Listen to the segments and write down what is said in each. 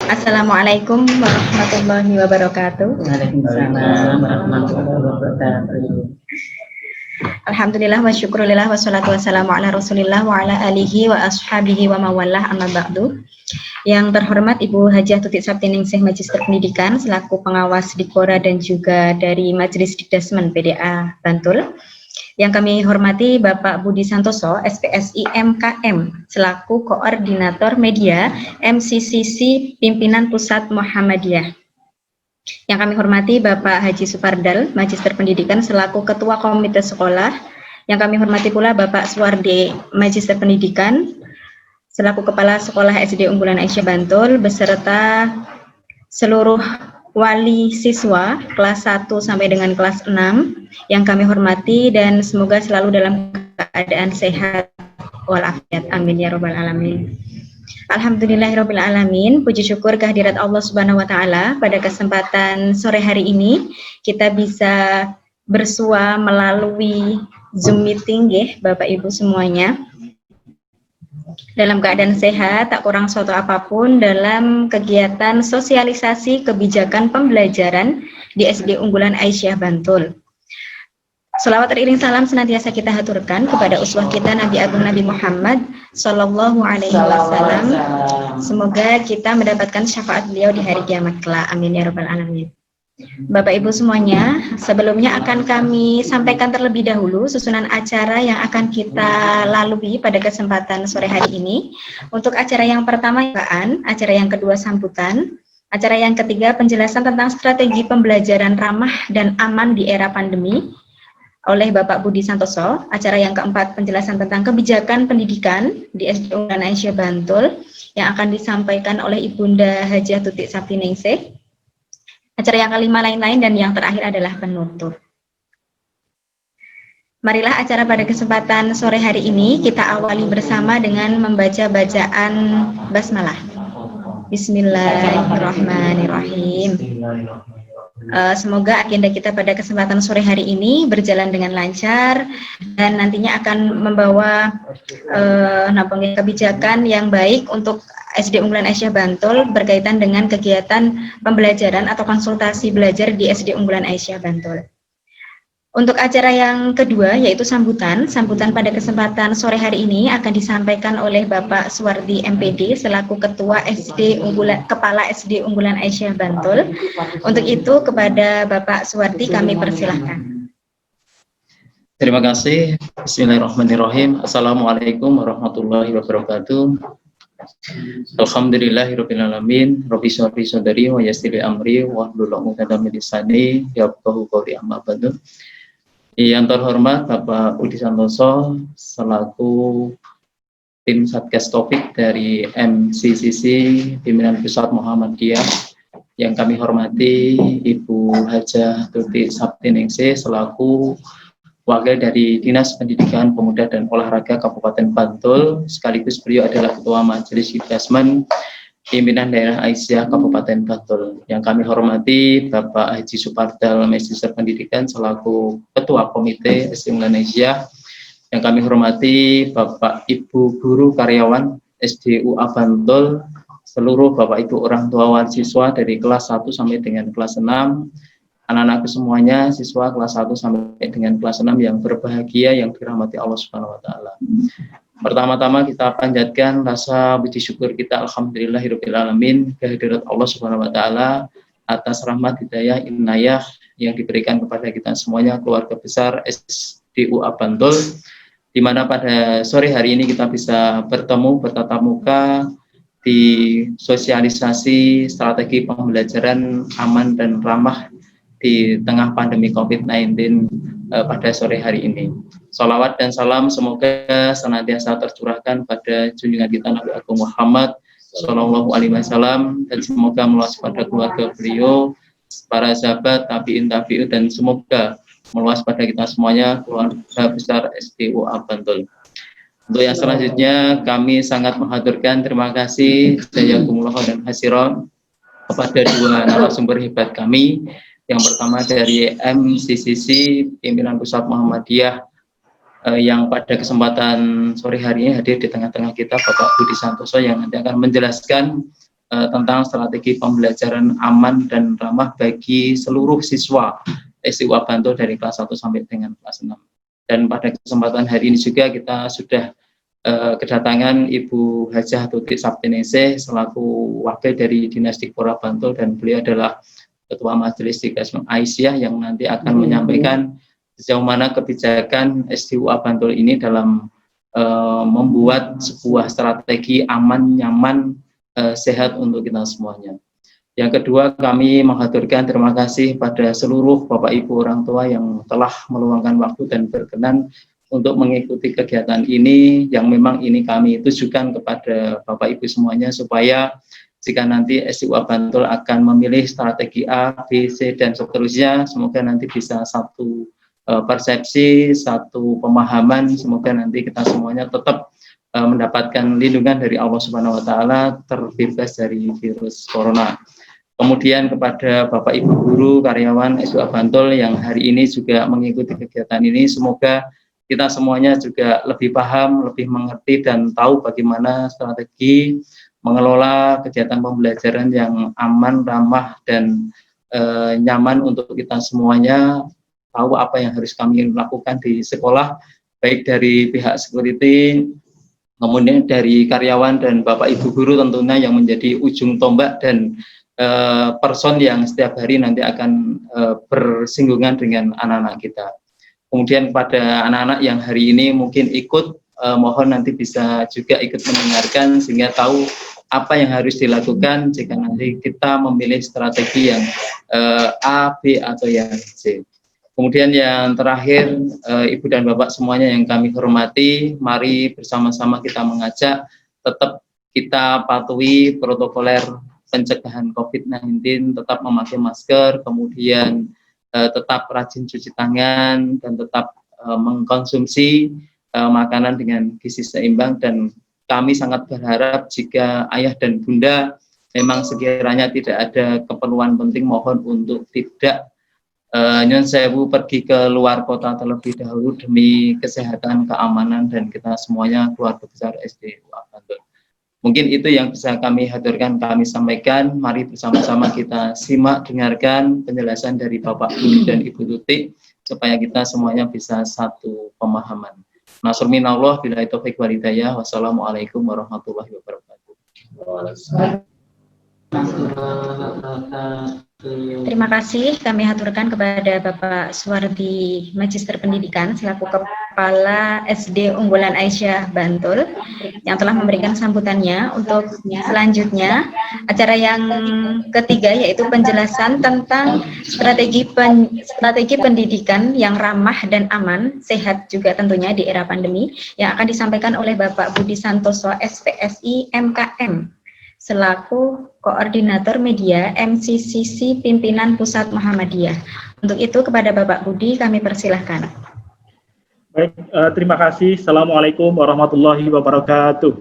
Assalamualaikum warahmatullahi wabarakatuh. Waalaikumsalam warahmatullahi wabarakatuh. Alhamdulillah wa syukurillah wassalatu wassalamu ala rasulillah wa ala alihi wa ashabihi wa mawalah amma ba'du. Yang terhormat Ibu Hajah Tutik Saptiningsih Magister Pendidikan selaku pengawas Dikora dan juga dari Majelis Dikdasmen PDA Bantul. Yang kami hormati Bapak Budi Santoso, SPSI MKM, selaku Koordinator Media MCCC Pimpinan Pusat Muhammadiyah. Yang kami hormati Bapak Haji Supardal, Magister Pendidikan, selaku Ketua Komite Sekolah. Yang kami hormati pula Bapak Suwardi, Magister Pendidikan, selaku Kepala Sekolah SD Unggulan Aisyah Bantul, beserta seluruh wali siswa kelas 1 sampai dengan kelas 6 yang kami hormati dan semoga selalu dalam keadaan sehat walafiat. Amin ya robbal alamin. Alhamdulillahirabbil alamin. Puji syukur kehadirat Allah Subhanahu wa taala pada kesempatan sore hari ini kita bisa bersua melalui Zoom meeting ya Bapak Ibu semuanya. Dalam keadaan sehat, tak kurang suatu apapun dalam kegiatan sosialisasi kebijakan pembelajaran di SD Unggulan Aisyah Bantul. Salawat teriring salam senantiasa kita haturkan kepada uswah kita Nabi Agung Nabi Muhammad Sallallahu Alaihi Wasallam. Semoga kita mendapatkan syafaat beliau di hari kiamat kelak. Amin ya robbal alamin. Bapak Ibu semuanya, sebelumnya akan kami sampaikan terlebih dahulu susunan acara yang akan kita lalui pada kesempatan sore hari ini. Untuk acara yang pertama, acara yang kedua sambutan, acara yang ketiga penjelasan tentang strategi pembelajaran ramah dan aman di era pandemi oleh Bapak Budi Santoso. Acara yang keempat penjelasan tentang kebijakan pendidikan di SD Unggulan Aisyah Bantul yang akan disampaikan oleh Ibunda Hajah Tutik Saptiningsih. Acara yang kelima lain-lain dan yang terakhir adalah penutup. Marilah acara pada kesempatan sore hari ini kita awali bersama dengan membaca bacaan basmalah. Bismillahirrahmanirrahim. Semoga agenda kita pada kesempatan sore hari ini berjalan dengan lancar dan nantinya akan membawa kebijakan yang baik untuk SD Unggulan Aisyah Bantul berkaitan dengan kegiatan pembelajaran atau konsultasi belajar di SD Unggulan Aisyah Bantul. Untuk acara yang kedua yaitu sambutan pada kesempatan sore hari ini akan disampaikan oleh Bapak Suwardi MPD selaku Ketua Kepala SD Unggulan Aisyah Bantul. Untuk itu kepada Bapak Suwardi kami persilahkan. Terima kasih. Bismillahirrahmanirrahim. Assalamualaikum warahmatullahi wabarakatuh. Alhamdulillahirabbil alamin. Rabbi shrah sadri wa yassir li amri wahlul 'uqdatam min lisani yafqahu qawli amma ba'du. Yang terhormat Bapak Budi Santoso selaku tim Satgas Covid dari MCCC Pimpinan Pusat Muhammadiyah, yang kami hormati Ibu Hajah Tutik Saptiningsih selaku wakil dari Dinas Pendidikan Pemuda dan Olahraga Kabupaten Bantul, sekaligus beliau adalah Ketua Majelis Dikdasmen Pimpinan Daerah Aisyah Kabupaten Bantul. Yang kami hormati Bapak Haji Supardal, Magister Pendidikan selaku Ketua Komite SD Unggulan Aisyah. Yang kami hormati Bapak Ibu Guru Karyawan SDUA Bantul, seluruh Bapak Ibu orang tua wali siswa dari kelas 1 sampai dengan kelas 6, anak-anakku semuanya, siswa kelas 1 sampai dengan kelas 6 yang berbahagia, yang dirahmati Allah Subhanahu wa taala. Pertama-tama kita panjatkan rasa puji syukur kita alhamdulillahirabbil alamin kehadirat Allah Subhanahu wa taala atas rahmat hidayah inayah yang diberikan kepada kita semuanya, keluarga besar SDUA Bantul, di mana pada sore hari ini kita bisa bertemu bertatap muka di sosialisasi strategi pembelajaran aman dan ramah di tengah pandemi COVID-19 pada sore hari ini. Sholawat dan salam semoga senantiasa tercurahkan pada junjungan kita Nabi Agung Muhammad Sallallahu Alaihi Wasallam, dan semoga meluas pada keluarga beliau, para sahabat, tabiin, dan semoga meluas pada kita semuanya, keluarga besar SDUA Bantul. Untuk yang selanjutnya kami sangat menghaturkan terima kasih jazakumullah dan hasiron kepada dua narasumber hebat kami. Yang pertama dari MCCC Pimpinan Pusat Muhammadiyah yang pada kesempatan sore hari ini hadir di tengah-tengah kita, Bapak Budi Santoso, yang nanti akan menjelaskan tentang strategi pembelajaran aman dan ramah bagi seluruh siswa SDUA Bantul dari kelas 1 sampai dengan kelas 6. Dan pada kesempatan hari ini juga kita sudah kedatangan Ibu Hajah Tutik Sabtiningsih selaku wakil dari Dinas Dikpora Bantul, dan beliau adalah Ketua Majelis Dikasmen Aisyah yang nanti akan menyampaikan sejauh mana kebijakan SDUA Bantul ini dalam membuat sebuah strategi aman, nyaman, sehat untuk kita semuanya. Yang kedua, kami mengaturkan terima kasih pada seluruh Bapak Ibu orang tua yang telah meluangkan waktu dan berkenan untuk mengikuti kegiatan ini, yang memang ini kami tujukan kepada Bapak Ibu semuanya supaya jika nanti SDUA Bantul akan memilih strategi A, B, C, dan seterusnya, semoga nanti bisa satu persepsi, satu pemahaman, semoga nanti kita semuanya tetap mendapatkan lindungan dari Allah Subhanahu wa Ta'ala, terbebas dari virus corona. Kemudian kepada Bapak Ibu guru, karyawan SDUA Bantul yang hari ini juga mengikuti kegiatan ini, semoga kita semuanya juga lebih paham, lebih mengerti dan tahu bagaimana strategi mengelola kegiatan pembelajaran yang aman, ramah, dan nyaman untuk kita semuanya, tahu apa yang harus kami lakukan di sekolah, baik dari pihak security, kemudian dari karyawan dan Bapak Ibu guru tentunya yang menjadi ujung tombak dan person yang setiap hari nanti akan bersinggungan dengan anak-anak kita. Kemudian kepada anak-anak yang hari ini mungkin ikut, mohon nanti bisa juga ikut mendengarkan sehingga tahu apa yang harus dilakukan jika nanti kita memilih strategi yang A, B, atau yang C. Kemudian yang terakhir, Ibu dan Bapak semuanya yang kami hormati, mari bersama-sama kita mengajak tetap kita patuhi protokoler pencegahan COVID-19, tetap memakai masker, kemudian tetap rajin cuci tangan, dan tetap mengkonsumsi makanan dengan gizi seimbang. Dan kami sangat berharap jika ayah dan bunda memang sekiranya tidak ada keperluan penting, mohon untuk tidak nyon sewu pergi ke luar kota terlebih dahulu demi kesehatan, keamanan, dan kita semuanya keluarga besar SDUA Bantul. Mungkin itu yang bisa kami haturkan, kami sampaikan. Mari bersama-sama kita simak, dengarkan penjelasan dari Bapak Guru dan Ibu Tutik supaya kita semuanya bisa satu pemahaman. Nasrul minallah, billahi taufiq wal hidayah. Wassalamualaikum warahmatullahi wabarakatuh. Terima kasih kami haturkan kepada Bapak Suwardi Magister Pendidikan selaku Kepala SD Unggulan Aisyah Bantul yang telah memberikan sambutannya. Untuk selanjutnya acara yang ketiga yaitu penjelasan tentang strategi pendidikan yang ramah dan aman, sehat juga tentunya di era pandemi, yang akan disampaikan oleh Bapak Budi Santoso SPSI MKM selaku Koordinator Media MCCC Pimpinan Pusat Muhammadiyah. Untuk itu kepada Bapak Budi kami persilahkan. Baik, terima kasih. Assalamualaikum warahmatullahi wabarakatuh.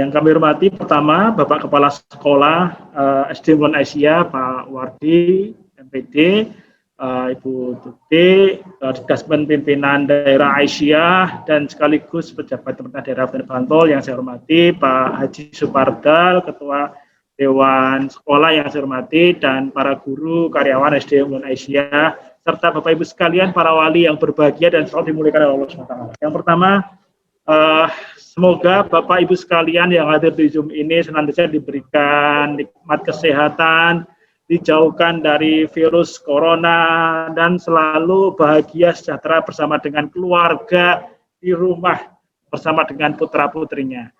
Yang kami hormati pertama Bapak Kepala Sekolah SD Unggulan Aisyah Pak Wardi MPD, Ibu Tutik, Dikasmen Pimpinan Daerah Aisyah, dan sekaligus pejabat pemerintah daerah Bantul yang saya hormati, Pak Haji Supardal, Ketua Dewan Sekolah yang saya hormati, dan para guru, karyawan SD Unggulan Aisyah, serta Bapak Ibu sekalian, para wali yang berbahagia dan selalu dimuliakan oleh Allah SWT. Yang pertama, semoga Bapak Ibu sekalian yang hadir di Zoom ini senantiasa diberikan nikmat kesehatan, dijauhkan dari virus corona, dan selalu bahagia sejahtera bersama dengan keluarga di rumah bersama dengan putra-putrinya.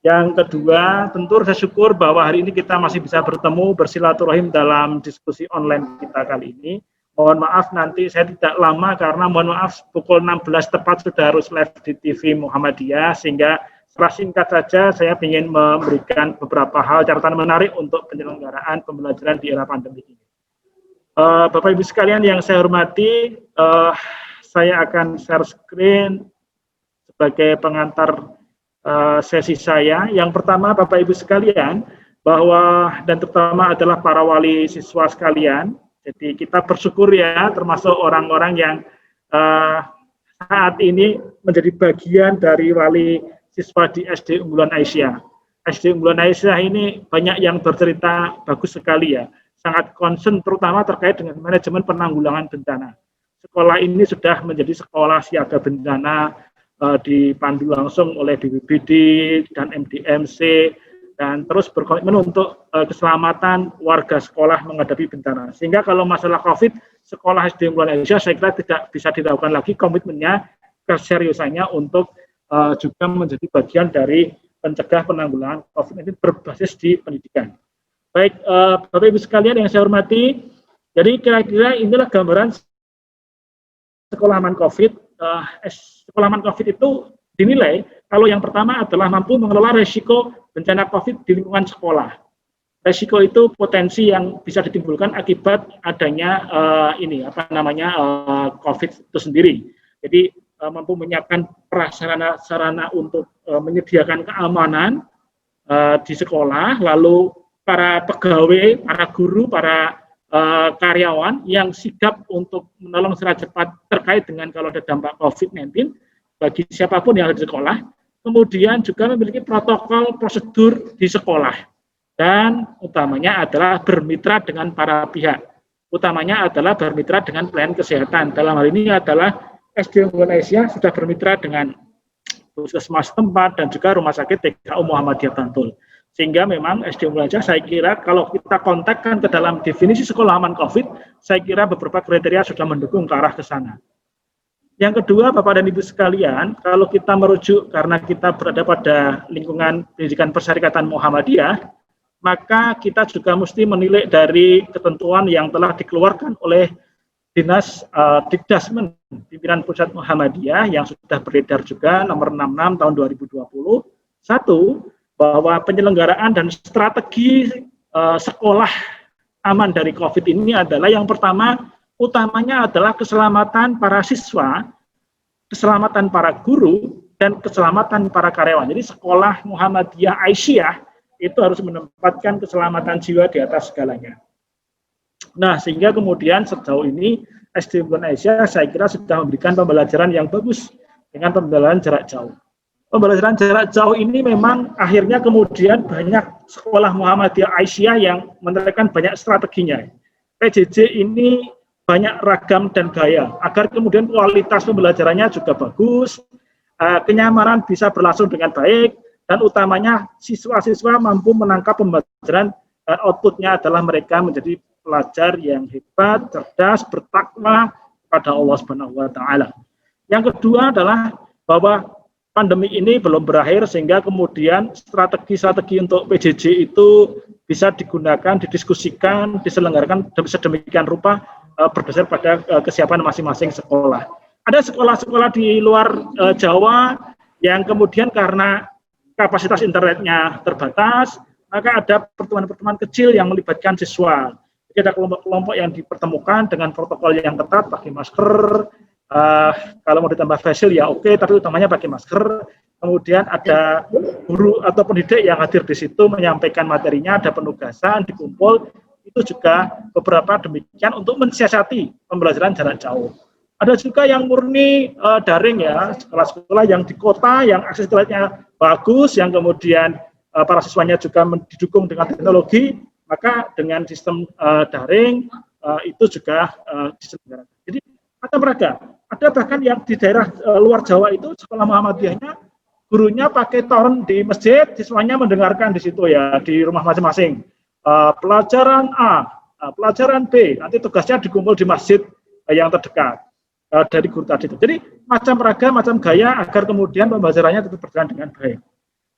Yang kedua, tentu saya syukur bahwa hari ini kita masih bisa bertemu bersilaturahim dalam diskusi online kita kali ini. Mohon maaf nanti saya tidak lama karena mohon maaf pukul 16 tepat sudah harus live di TV Muhammadiyah, sehingga setelah singkat saja saya ingin memberikan beberapa hal catatan menarik untuk penyelenggaraan pembelajaran di era pandemi ini. Bapak Ibu sekalian yang saya hormati, saya akan share screen sebagai pengantar sesi saya. Yang pertama Bapak Ibu sekalian, bahwa dan terutama adalah para wali siswa sekalian, jadi kita bersyukur ya termasuk orang-orang yang saat ini menjadi bagian dari wali siswa di SD Unggulan Aisyah. SD Unggulan Aisyah ini banyak yang bercerita bagus sekali ya, sangat concern terutama terkait dengan manajemen penanggulangan bencana. Sekolah ini sudah menjadi sekolah siaga bencana, dipandu langsung oleh BPBD dan MDMC, dan terus berkomitmen untuk keselamatan warga sekolah menghadapi bencana. Sehingga kalau masalah COVID, sekolah SD Unggulan Aisyah saya kira tidak bisa dilakukan lagi komitmennya, keseriusannya untuk juga menjadi bagian dari pencegah penanggulangan COVID-19 berbasis di pendidikan. Baik, Bapak Ibu sekalian yang saya hormati, jadi kira-kira inilah gambaran sekolah aman COVID. Sekolah aman COVID itu dinilai kalau yang pertama adalah mampu mengelola resiko bencana COVID di lingkungan sekolah. Resiko itu potensi yang bisa ditimbulkan akibat adanya COVID itu sendiri. Jadi mampu menyiapkan prasarana untuk menyediakan keamanan di sekolah, lalu para pegawai, para guru, para karyawan yang sigap untuk menolong secara cepat terkait dengan kalau ada dampak COVID-19 bagi siapapun yang ada di sekolah. Kemudian juga memiliki protokol prosedur di sekolah, dan utamanya adalah bermitra dengan para pihak. Utamanya adalah bermitra dengan pelayanan kesehatan. Dalam hal ini adalah SD Unggulan Aisyah sudah bermitra dengan puskesmas tempat dan juga Rumah Sakit TKU Muhammadiyah Bantul. Sehingga memang SD Unggulan Aisyah saya kira kalau kita kontekkan ke dalam definisi sekolah aman COVID, saya kira beberapa kriteria sudah mendukung ke arah ke sana. Yang kedua, Bapak dan Ibu sekalian, kalau kita merujuk karena kita berada pada lingkungan pendidikan persyarikatan Muhammadiyah, maka kita juga mesti menilai dari ketentuan yang telah dikeluarkan oleh Dinas Dikdasmen Pimpinan Pusat Muhammadiyah yang sudah beredar juga nomor 66 tahun 2020. Satu, bahwa penyelenggaraan dan strategi sekolah aman dari COVID ini adalah yang pertama, utamanya adalah keselamatan para siswa, keselamatan para guru, dan keselamatan para karyawan. Jadi sekolah Muhammadiyah Aisyah itu harus menempatkan keselamatan jiwa di atas segalanya. Nah, sehingga kemudian sejauh ini SD Unggulan Aisyah saya kira sudah memberikan pembelajaran yang bagus dengan pembelajaran jarak jauh. Pembelajaran jarak jauh ini memang akhirnya kemudian banyak sekolah Muhammadiyah Aisyah yang menerapkan banyak strateginya. PJJ ini banyak ragam dan gaya, agar kemudian kualitas pembelajarannya juga bagus, kenyamanan bisa berlangsung dengan baik, dan utamanya siswa-siswa mampu menangkap pembelajaran dan outputnya adalah mereka menjadi pelajar yang hebat, cerdas, bertakwa kepada Allah Subhanahu wa Ta'ala. Yang kedua adalah bahwa pandemi ini belum berakhir, sehingga kemudian strategi-strategi untuk PJJ itu bisa digunakan, didiskusikan, diselenggarakan sedemikian rupa berdasar pada kesiapan masing-masing sekolah. Ada sekolah-sekolah di luar Jawa yang kemudian karena kapasitas internetnya terbatas, maka ada pertemuan-pertemuan kecil yang melibatkan siswa. Jadi ada kelompok-kelompok yang dipertemukan dengan protokol yang ketat, pakai masker, kalau mau ditambah face shield ya oke, tapi utamanya pakai masker. Kemudian ada guru atau pendidik yang hadir di situ menyampaikan materinya, ada penugasan, dikumpul. Itu juga beberapa demikian untuk mensiasati pembelajaran jarak jauh. Ada juga yang murni daring ya, sekolah-sekolah yang di kota, yang akses internetnya bagus, yang kemudian para siswanya juga didukung dengan teknologi, maka dengan sistem daring itu juga diselenggarakan. Jadi macam ragam. Ada bahkan yang di daerah luar Jawa itu sekolah Muhammadiyahnya gurunya pakai torrent di masjid, siswanya mendengarkan di situ ya, di rumah masing-masing. Pelajaran A, pelajaran B, nanti tugasnya dikumpul di masjid yang terdekat dari guru tadi itu. Jadi macam ragam, macam gaya agar kemudian pembelajarannya tetap berjalan dengan baik.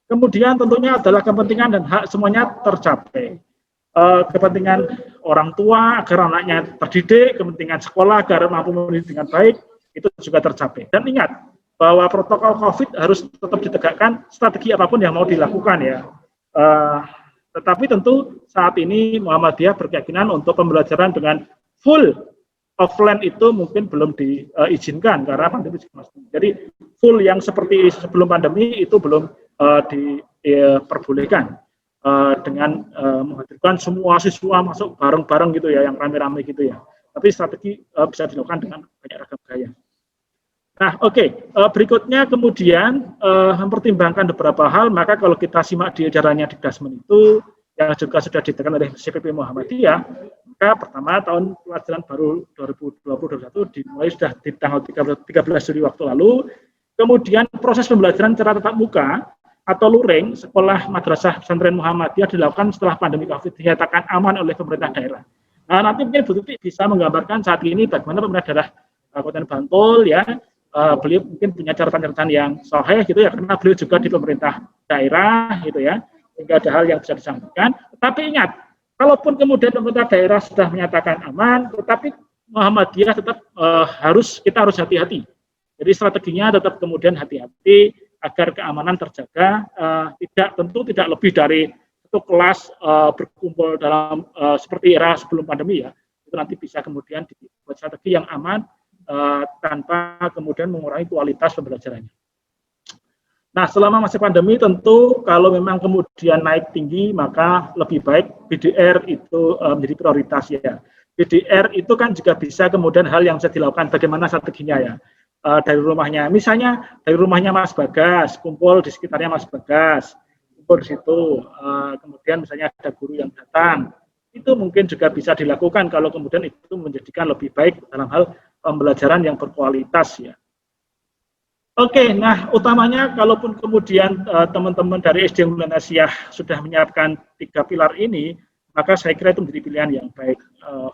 Kemudian tentunya adalah kepentingan dan hak semuanya tercapai. Kepentingan orang tua agar anaknya terdidik, kepentingan sekolah agar mampu mendidik dengan baik, itu juga tercapai. Dan ingat bahwa protokol COVID harus tetap ditegakkan, strategi apapun yang mau dilakukan ya. Tetapi tentu saat ini Muhammadiyah berkeyakinan untuk pembelajaran dengan full offline itu mungkin belum diizinkan karena pandemi. Jadi full yang seperti sebelum pandemi itu belum diperbolehkan. Dengan menghadirkan semua siswa masuk bareng-bareng gitu ya, yang rame-rame gitu ya. Tapi strategi bisa dilakukan dengan banyak ragam gaya. Nah, berikutnya kemudian mempertimbangkan beberapa hal, maka kalau kita simak di edarannya Dikdasmen itu, yang juga sudah ditekan oleh CPP Muhammadiyah, maka pertama tahun pelajaran baru 2020-2021 dimulai sudah di tanggal 13 Juli waktu lalu, kemudian proses pembelajaran secara tatap muka atau luring sekolah madrasah pesantren Muhammadiyah dilakukan setelah pandemi COVID dinyatakan aman oleh pemerintah daerah. Nah, nanti mungkin Bu Tuti bisa menggambarkan saat ini bagaimana pemerintah daerah Kabupaten Bantul ya, beliau mungkin punya catatan-catatan yang sahih gitu ya, karena beliau juga di pemerintah daerah gitu ya, sehingga ada hal yang bisa disampaikan. Tetapi ingat, kalaupun kemudian pemerintah daerah sudah menyatakan aman, tetapi Muhammadiyah tetap kita harus hati-hati. Jadi strateginya tetap kemudian hati-hati agar keamanan terjaga, tentu tidak lebih dari satu kelas berkumpul dalam seperti era sebelum pandemi ya, itu nanti bisa kemudian dibuat strategi yang aman tanpa kemudian mengurangi kualitas pembelajarannya. Nah, selama masa pandemi tentu kalau memang kemudian naik tinggi maka lebih baik BDR itu menjadi prioritas ya. BDR itu kan juga bisa kemudian hal yang bisa dilakukan, bagaimana strateginya ya. Dari rumahnya, misalnya dari rumahnya Mas Bagas, kumpul di sekitarnya Mas Bagas, kumpul di situ, kemudian misalnya ada guru yang datang, itu mungkin juga bisa dilakukan kalau kemudian itu menjadikan lebih baik dalam hal pembelajaran yang berkualitas ya. Nah utamanya kalaupun kemudian teman-teman dari SD Unggulan Asia sudah menyiapkan 3 pilar ini, maka saya kira itu menjadi pilihan yang baik.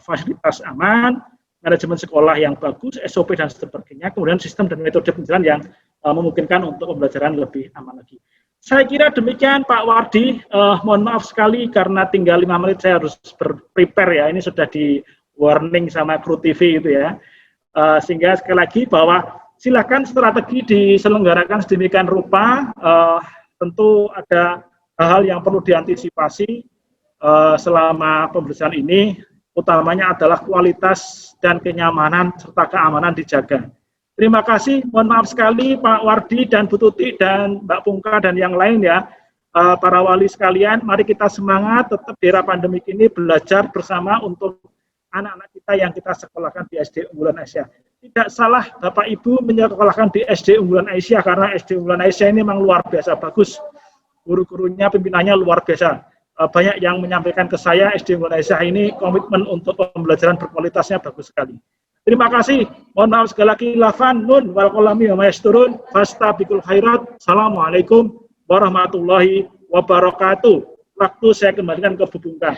Fasilitas aman, manajemen sekolah yang bagus, SOP dan sebagainya, kemudian sistem dan metode penjelajaran yang memungkinkan untuk pembelajaran lebih aman lagi. Saya kira demikian Pak Wardi, mohon maaf sekali karena tinggal 5 menit saya harus prepare ya, ini sudah di warning sama kru TV itu ya. Sehingga sekali lagi bahwa silakan strategi diselenggarakan sedemikian rupa, tentu ada hal-hal yang perlu diantisipasi selama pembelajaran ini, utamanya adalah kualitas dan kenyamanan serta keamanan dijaga. Terima kasih, mohon maaf sekali Pak Wardi dan Bu Tuti dan Mbak Pungka dan yang lain ya, para wali sekalian, mari kita semangat tetap di era pandemik ini belajar bersama untuk anak-anak kita yang kita sekolahkan di SD Unggulan Asia. Tidak salah Bapak Ibu menyekolahkan di SD Unggulan Asia karena SD Unggulan Asia ini memang luar biasa bagus. Guru-gurunya, pimpinannya luar biasa. Banyak yang menyampaikan ke saya SD Unggulan Asia ini komitmen untuk pembelajaran berkualitasnya bagus sekali. Terima kasih. Mohon maaf sekali lagi. Lafan nun wal qalami wa mayasturun fastabiqul khairat. Assalamualaikum warahmatullahi wabarakatuh. Waktu saya kembalikan ke Bu Bungka.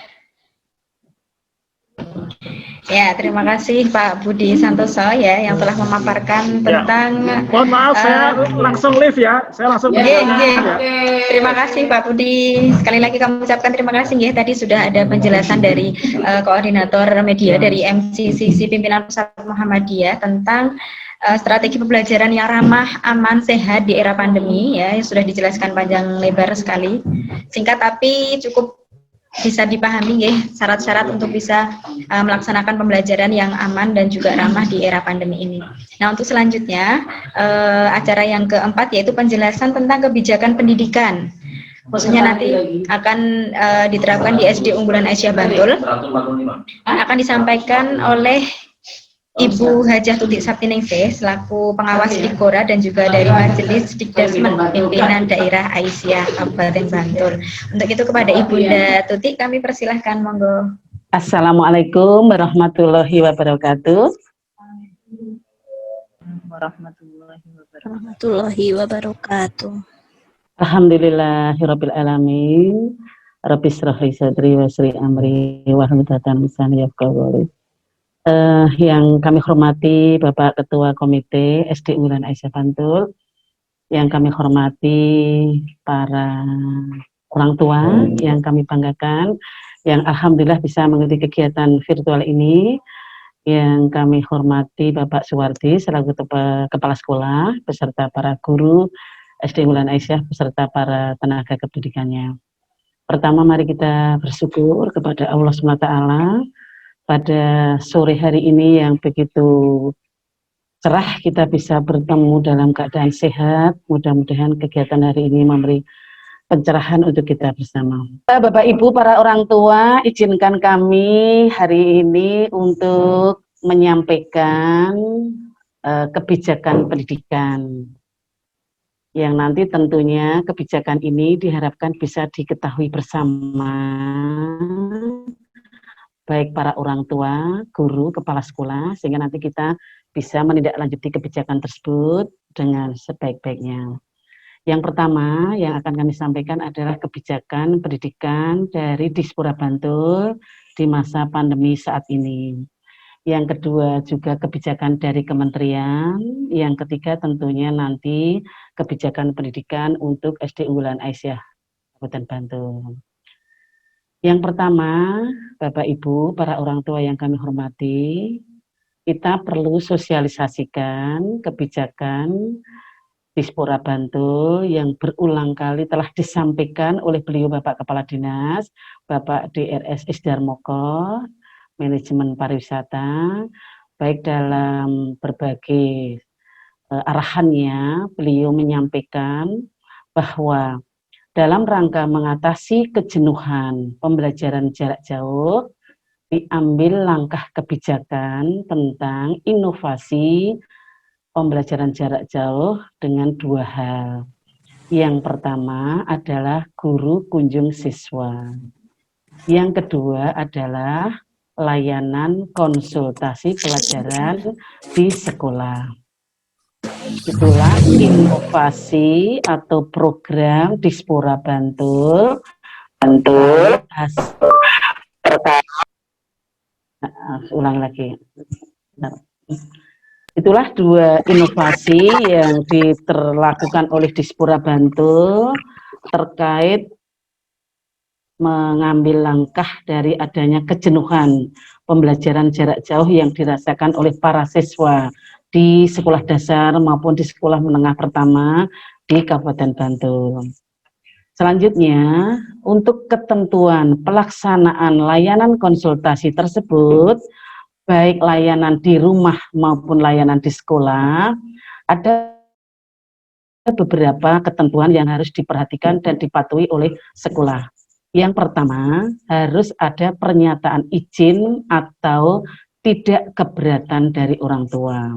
Ya, terima kasih Pak Budi Santoso ya yang telah memaparkan tentang. Mohon maaf, saya langsung live ya. Saya langsung. Terima kasih Pak Budi. Sekali lagi kami ucapkan terima kasih ya. Tadi sudah ada penjelasan dari koordinator media dari MCCC Pimpinan Pusat Muhammadiyah tentang strategi pembelajaran yang ramah, aman, sehat di era pandemi ya, yang sudah dijelaskan panjang lebar sekali. Singkat tapi cukup bisa dipahami ya syarat-syarat untuk bisa melaksanakan pembelajaran yang aman dan juga ramah di era pandemi ini. Nah, untuk selanjutnya acara yang keempat yaitu penjelasan tentang kebijakan pendidikan. Khususnya nanti akan diterapkan di SD Unggulan Asia Bantul. Akan disampaikan oleh Ibu Hajah Tutik Saptiningsih selaku pengawas Dikora dan juga dari Majelis Dikdasmen Pimpinan Daerah Aisyah Kabupaten Bantul. Untuk itu kepada Ibunda Tutik kami persilahkan, monggo. Assalamualaikum warahmatullahi wabarakatuh. Warahmatullahi wabarakatuh. Alhamdulillahirabbil alamin. Rabbi shrah li sadri wa yassir li amri wahlul 'uqdatam min lisani yafqahu qawli. Yang kami hormati Bapak Ketua Komite SD Unggulan Asia Bantul, yang kami hormati para orang tua yang kami banggakan, yang alhamdulillah bisa mengikuti kegiatan virtual ini, yang kami hormati Bapak Suwardi selaku Kepala Sekolah, beserta para guru SD Unggulan Aisyah, beserta para tenaga kependidikannya. Pertama, mari kita bersyukur kepada Allah SWT pada sore hari ini yang begitu cerah kita bisa bertemu dalam keadaan sehat. Mudah-mudahan kegiatan hari ini memberi pencerahan untuk kita bersama. Bapak Ibu, para orang tua, izinkan kami hari ini untuk menyampaikan kebijakan pendidikan, yang nanti tentunya kebijakan ini diharapkan bisa diketahui bersama baik para orang tua, guru, kepala sekolah, sehingga nanti kita bisa menindaklanjuti kebijakan tersebut dengan sebaik-baiknya. Yang pertama yang akan kami sampaikan adalah kebijakan pendidikan dari Dispora Bantul di masa pandemi saat ini. Yang kedua juga kebijakan dari kementerian. Yang ketiga tentunya nanti kebijakan pendidikan untuk SD Unggulan Aisyah Kabupaten Bantul. Yang pertama, Bapak Ibu, para orang tua yang kami hormati, kita perlu sosialisasikan kebijakan Dispora Bantul yang berulang kali telah disampaikan oleh beliau Bapak Kepala Dinas, Bapak DRS Isdarmoko, Manajemen Pariwisata, baik dalam berbagai arahannya, beliau menyampaikan bahwa dalam rangka mengatasi kejenuhan pembelajaran jarak jauh, diambil langkah kebijakan tentang inovasi pembelajaran jarak jauh dengan dua hal. Yang pertama adalah guru kunjung siswa. Yang kedua adalah layanan konsultasi pelajaran di sekolah. Itulah inovasi atau program Dispora Bantul. Ulang lagi. Itulah dua inovasi yang dilakukan oleh Dispora Bantul terkait mengambil langkah dari adanya kejenuhan pembelajaran jarak jauh yang dirasakan oleh para siswa di sekolah dasar maupun di sekolah menengah pertama di Kabupaten Bantul. Selanjutnya, untuk ketentuan pelaksanaan layanan konsultasi tersebut, baik layanan di rumah maupun layanan di sekolah, ada beberapa ketentuan yang harus diperhatikan dan dipatuhi oleh sekolah. Yang pertama, harus ada pernyataan izin atau tidak keberatan dari orang tua.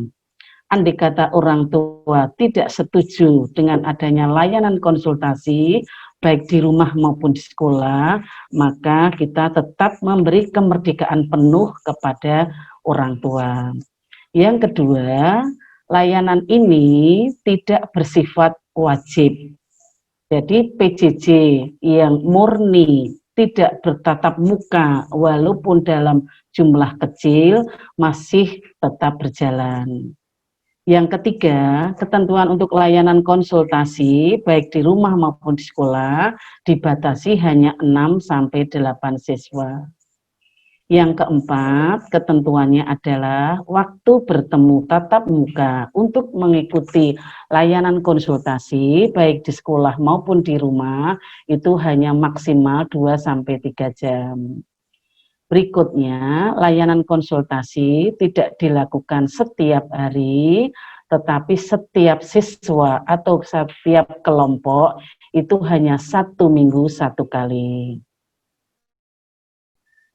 Andai kata orang tua tidak setuju dengan adanya layanan konsultasi, baik di rumah maupun di sekolah, maka kita tetap memberi kemerdekaan penuh kepada orang tua. Yang kedua, layanan ini tidak bersifat wajib. Jadi PJJ yang murni tidak bertatap muka walaupun dalam jumlah kecil masih tetap berjalan. Yang ketiga, ketentuan untuk layanan konsultasi baik di rumah maupun di sekolah dibatasi hanya 6-8 siswa. Yang keempat, ketentuannya adalah waktu bertemu tatap muka untuk mengikuti layanan konsultasi baik di sekolah maupun di rumah itu hanya maksimal 2-3 jam. Berikutnya, layanan konsultasi tidak dilakukan setiap hari, tetapi setiap siswa atau setiap kelompok itu hanya 1 minggu 1 kali.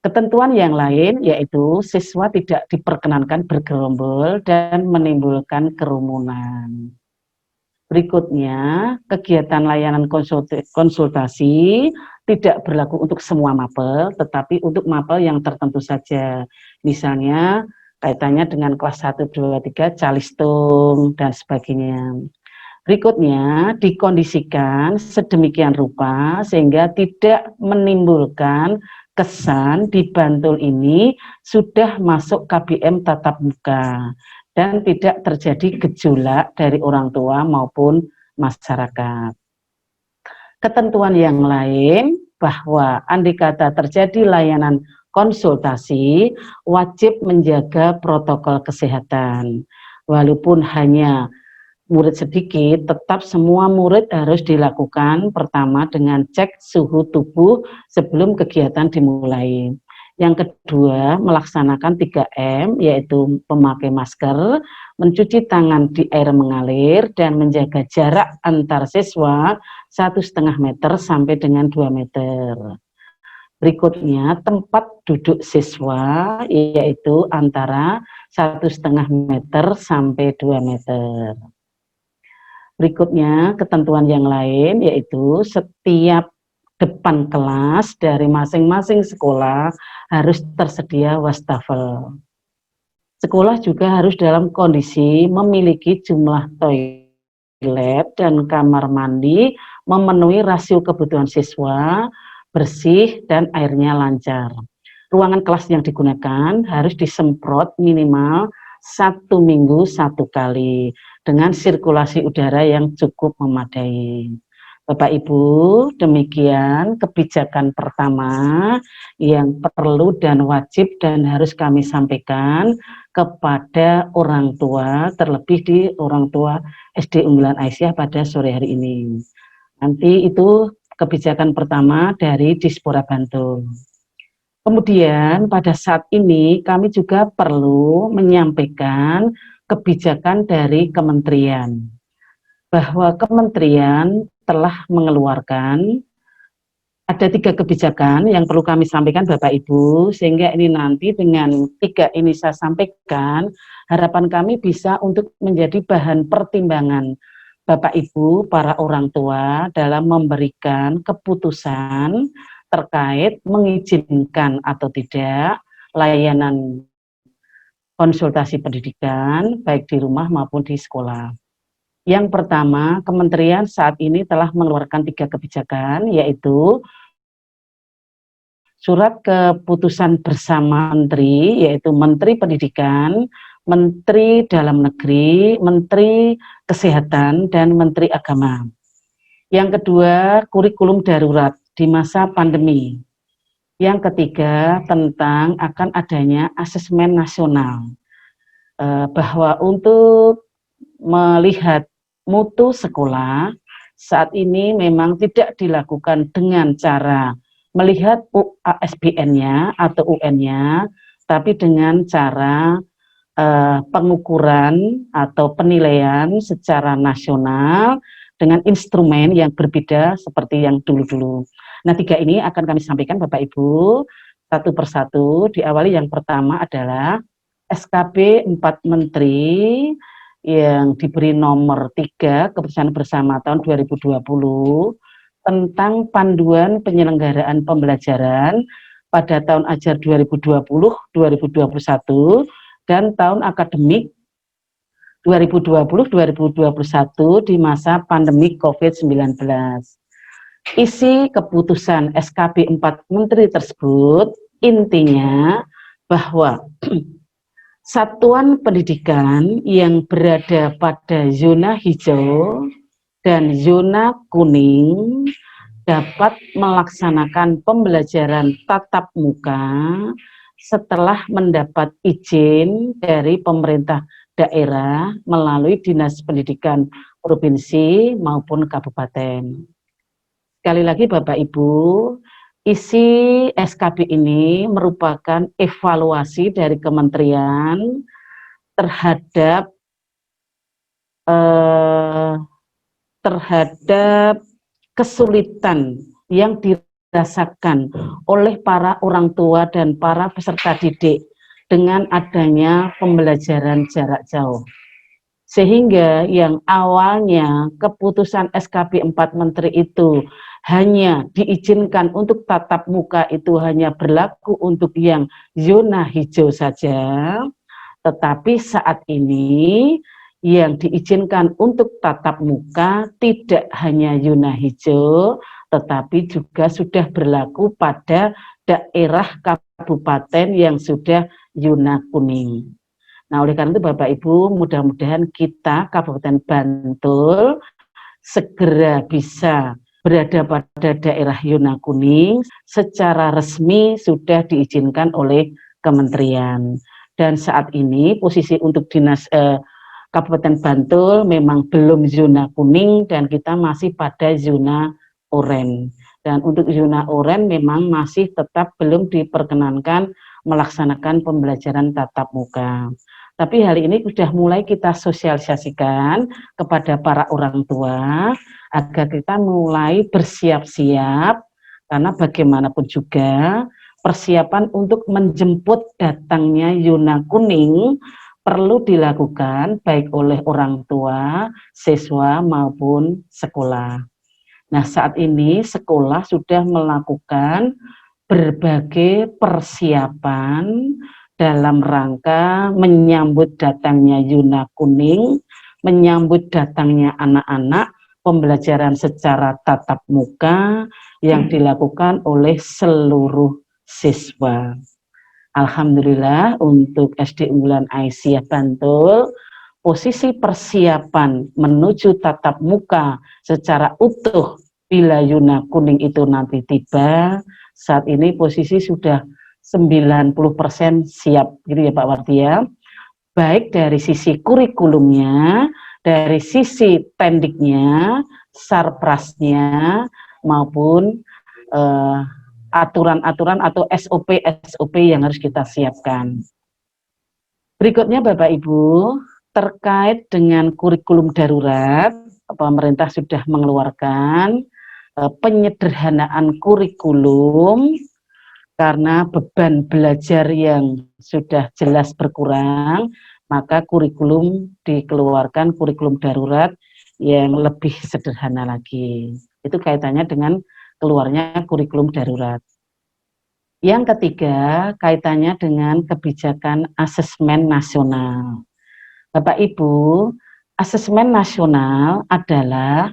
Ketentuan yang lain yaitu siswa tidak diperkenankan bergerombol dan menimbulkan kerumunan. Berikutnya, kegiatan layanan konsultasi tidak berlaku untuk semua mapel, tetapi untuk mapel yang tertentu saja. Misalnya, kaitannya dengan kelas 1, 2, 3, calistung, dan sebagainya. Berikutnya, dikondisikan sedemikian rupa sehingga tidak menimbulkan kesan di Bantul ini sudah masuk KBM tatap muka dan tidak terjadi gejolak dari orang tua maupun masyarakat. Ketentuan yang lain bahwa andai kata terjadi layanan konsultasi wajib menjaga protokol kesehatan. Walaupun hanya murid sedikit, tetap semua murid harus dilakukan pertama dengan cek suhu tubuh sebelum kegiatan dimulai. Yang kedua, melaksanakan 3M, yaitu memakai masker, mencuci tangan di air mengalir, dan menjaga jarak antar siswa 1,5 meter sampai dengan 2 meter. Berikutnya, tempat duduk siswa, yaitu antara 1,5 meter sampai 2 meter. Berikutnya ketentuan yang lain yaitu setiap depan kelas dari masing-masing sekolah harus tersedia wastafel. Sekolah juga harus dalam kondisi memiliki jumlah toilet dan kamar mandi memenuhi rasio kebutuhan siswa, bersih dan airnya lancar. Ruangan kelas yang digunakan harus disemprot minimal 1 minggu 1 kali dengan sirkulasi udara yang cukup memadai. Bapak Ibu, demikian kebijakan pertama yang perlu dan wajib dan harus kami sampaikan kepada orang tua, terlebih di orang tua SD Unggulan Aisyah pada sore hari ini. Nanti itu kebijakan pertama dari Dispora Bantul. Kemudian pada saat ini kami juga perlu menyampaikan kebijakan dari kementerian, bahwa kementerian telah mengeluarkan ada 3 kebijakan yang perlu kami sampaikan Bapak Ibu, sehingga ini nanti dengan 3 ini saya sampaikan, harapan kami bisa untuk menjadi bahan pertimbangan Bapak Ibu para orang tua dalam memberikan keputusan terkait mengizinkan atau tidak layanan konsultasi pendidikan baik di rumah maupun di sekolah. Yang pertama, kementerian saat ini telah mengeluarkan 3 kebijakan, yaitu surat keputusan bersama menteri, yaitu Menteri Pendidikan, Menteri Dalam Negeri, Menteri Kesehatan, dan Menteri Agama. Yang kedua, kurikulum darurat di masa pandemi. Yang ketiga, tentang akan adanya asesmen nasional, bahwa untuk melihat mutu sekolah saat ini memang tidak dilakukan dengan cara melihat ASBN-nya atau UN-nya, tapi dengan cara pengukuran atau penilaian secara nasional dengan instrumen yang berbeda seperti yang dulu-dulu. Nah, 3 ini akan kami sampaikan Bapak Ibu satu persatu. Diawali yang pertama adalah SKB 4 Menteri yang diberi nomor 3 keputusan bersama tahun 2020 tentang panduan penyelenggaraan pembelajaran pada tahun ajar 2020-2021 dan tahun akademik 2020-2021 di masa pandemi COVID-19. Isi keputusan SKB 4 Menteri tersebut intinya bahwa satuan pendidikan yang berada pada zona hijau dan zona kuning dapat melaksanakan pembelajaran tatap muka setelah mendapat izin dari pemerintah daerah melalui Dinas Pendidikan Provinsi maupun Kabupaten. Sekali lagi Bapak Ibu, isi SKB ini merupakan evaluasi dari kementerian terhadap kesulitan yang dirasakan oleh para orang tua dan para peserta didik dengan adanya pembelajaran jarak jauh. Sehingga yang awalnya keputusan SKB 4 Menteri itu hanya diizinkan untuk tatap muka itu hanya berlaku untuk yang zona hijau saja, tetapi saat ini yang diizinkan untuk tatap muka tidak hanya zona hijau, tetapi juga sudah berlaku pada daerah kabupaten yang sudah zona kuning. Nah, oleh karena itu Bapak Ibu, mudah-mudahan kita Kabupaten Bantul segera bisa berada pada daerah zona kuning secara resmi sudah diizinkan oleh kementerian. Dan saat ini posisi untuk dinas Kabupaten Bantul memang belum zona kuning dan kita masih pada zona oranye. Dan untuk zona oranye memang masih tetap belum diperkenankan melaksanakan pembelajaran tatap muka. Tapi hari ini sudah mulai kita sosialisasikan kepada para orang tua agar kita mulai bersiap-siap, karena bagaimanapun juga persiapan untuk menjemput datangnya zona kuning perlu dilakukan baik oleh orang tua, siswa maupun sekolah. Nah, saat ini sekolah sudah melakukan berbagai persiapan dalam rangka menyambut datangnya Yuna Kuning, menyambut datangnya anak-anak, pembelajaran secara tatap muka yang dilakukan oleh seluruh siswa. Alhamdulillah untuk SD Unggulan Aisyah Bantul, posisi persiapan menuju tatap muka secara utuh bila Yuna Kuning itu nanti tiba, saat ini posisi sudah 90% siap, gitu ya Pak Wardia. Baik dari sisi kurikulumnya, dari sisi tendiknya, sarprasnya, maupun aturan-aturan atau SOP yang harus kita siapkan. Berikutnya Bapak Ibu, terkait dengan kurikulum darurat, pemerintah sudah mengeluarkan penyederhanaan kurikulum karena beban belajar yang sudah jelas berkurang, maka kurikulum dikeluarkan kurikulum darurat yang lebih sederhana lagi. Itu kaitannya dengan keluarnya kurikulum darurat. Yang ketiga, kaitannya dengan kebijakan asesmen nasional. Bapak Ibu, asesmen nasional adalah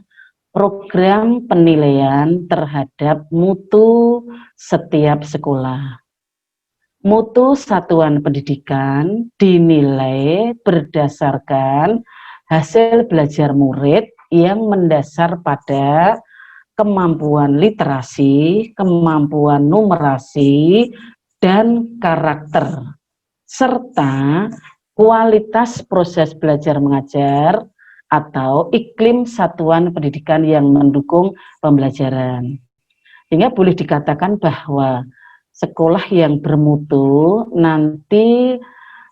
program penilaian terhadap mutu setiap sekolah. Mutu satuan pendidikan dinilai berdasarkan hasil belajar murid yang mendasar pada kemampuan literasi, kemampuan numerasi, dan karakter, serta kualitas proses belajar mengajar atau iklim satuan pendidikan yang mendukung pembelajaran. Sehingga boleh dikatakan bahwa sekolah yang bermutu nanti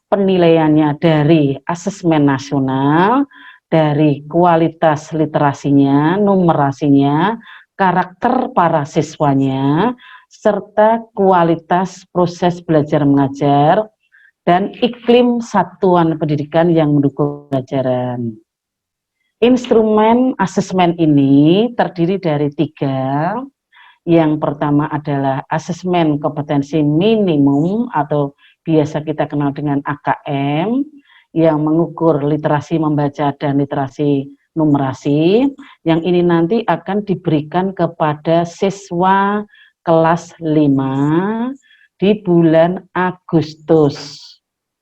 penilaiannya dari asesmen nasional, dari kualitas literasinya, numerasinya, karakter para siswanya, serta kualitas proses belajar mengajar, dan iklim satuan pendidikan yang mendukung pembelajaran. Instrumen asesmen ini terdiri dari 3. Yang pertama adalah asesmen kompetensi minimum atau biasa kita kenal dengan AKM, yang mengukur literasi membaca dan literasi numerasi. Yang ini nanti akan diberikan kepada siswa kelas 5 di bulan Agustus.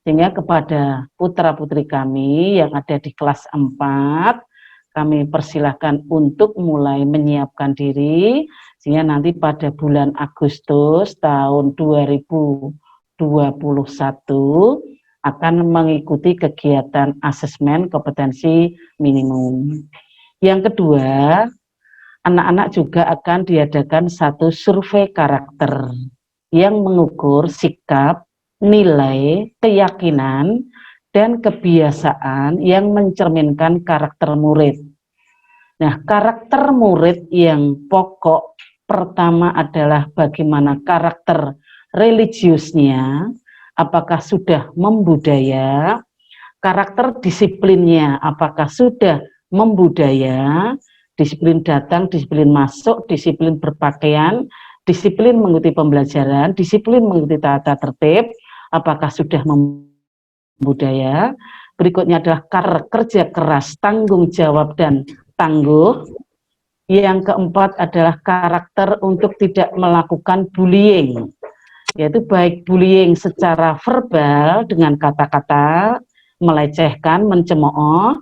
Sehingga kepada putra-putri kami yang ada di kelas 4, kami persilahkan untuk mulai menyiapkan diri, sehingga nanti pada bulan Agustus tahun 2021 akan mengikuti kegiatan asesmen kompetensi minimum. Yang kedua, anak-anak juga akan diadakan satu survei karakter yang mengukur sikap, nilai, keyakinan, dan kebiasaan yang mencerminkan karakter murid. Nah, karakter murid yang pokok pertama adalah bagaimana karakter religiusnya, apakah sudah membudaya, karakter disiplinnya, apakah sudah membudaya, disiplin datang, disiplin masuk, disiplin berpakaian, disiplin mengikuti pembelajaran, disiplin mengikuti tata tertib, apakah sudah membudaya. Berikutnya adalah kerja keras, tanggung jawab, dan tangguh. Yang keempat adalah karakter untuk tidak melakukan bullying, yaitu baik bullying secara verbal dengan kata-kata melecehkan, mencemooh,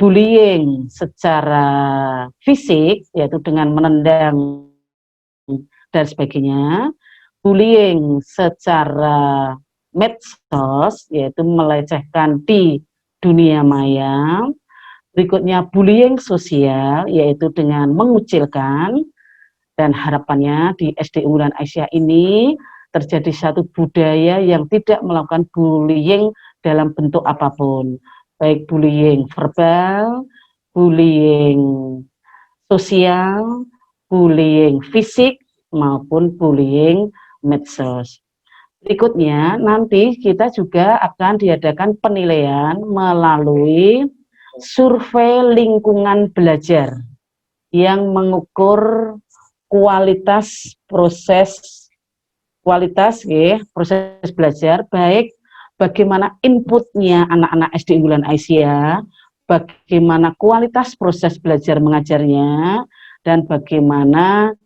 bullying secara fisik yaitu dengan menendang dan sebagainya, bullying secara medsos yaitu melecehkan di dunia maya. Berikutnya bullying sosial yaitu dengan mengucilkan. Dan harapannya di SD Unggulan Aisyah ini terjadi satu budaya yang tidak melakukan bullying dalam bentuk apapun, baik bullying verbal, bullying sosial, bullying fisik, maupun bullying medsos. Berikutnya, nanti kita juga akan diadakan penilaian melalui survei lingkungan belajar yang mengukur kualitas proses belajar, baik bagaimana inputnya anak-anak SD unggulan Aisyah, bagaimana kualitas proses belajar mengajarnya, dan bagaimana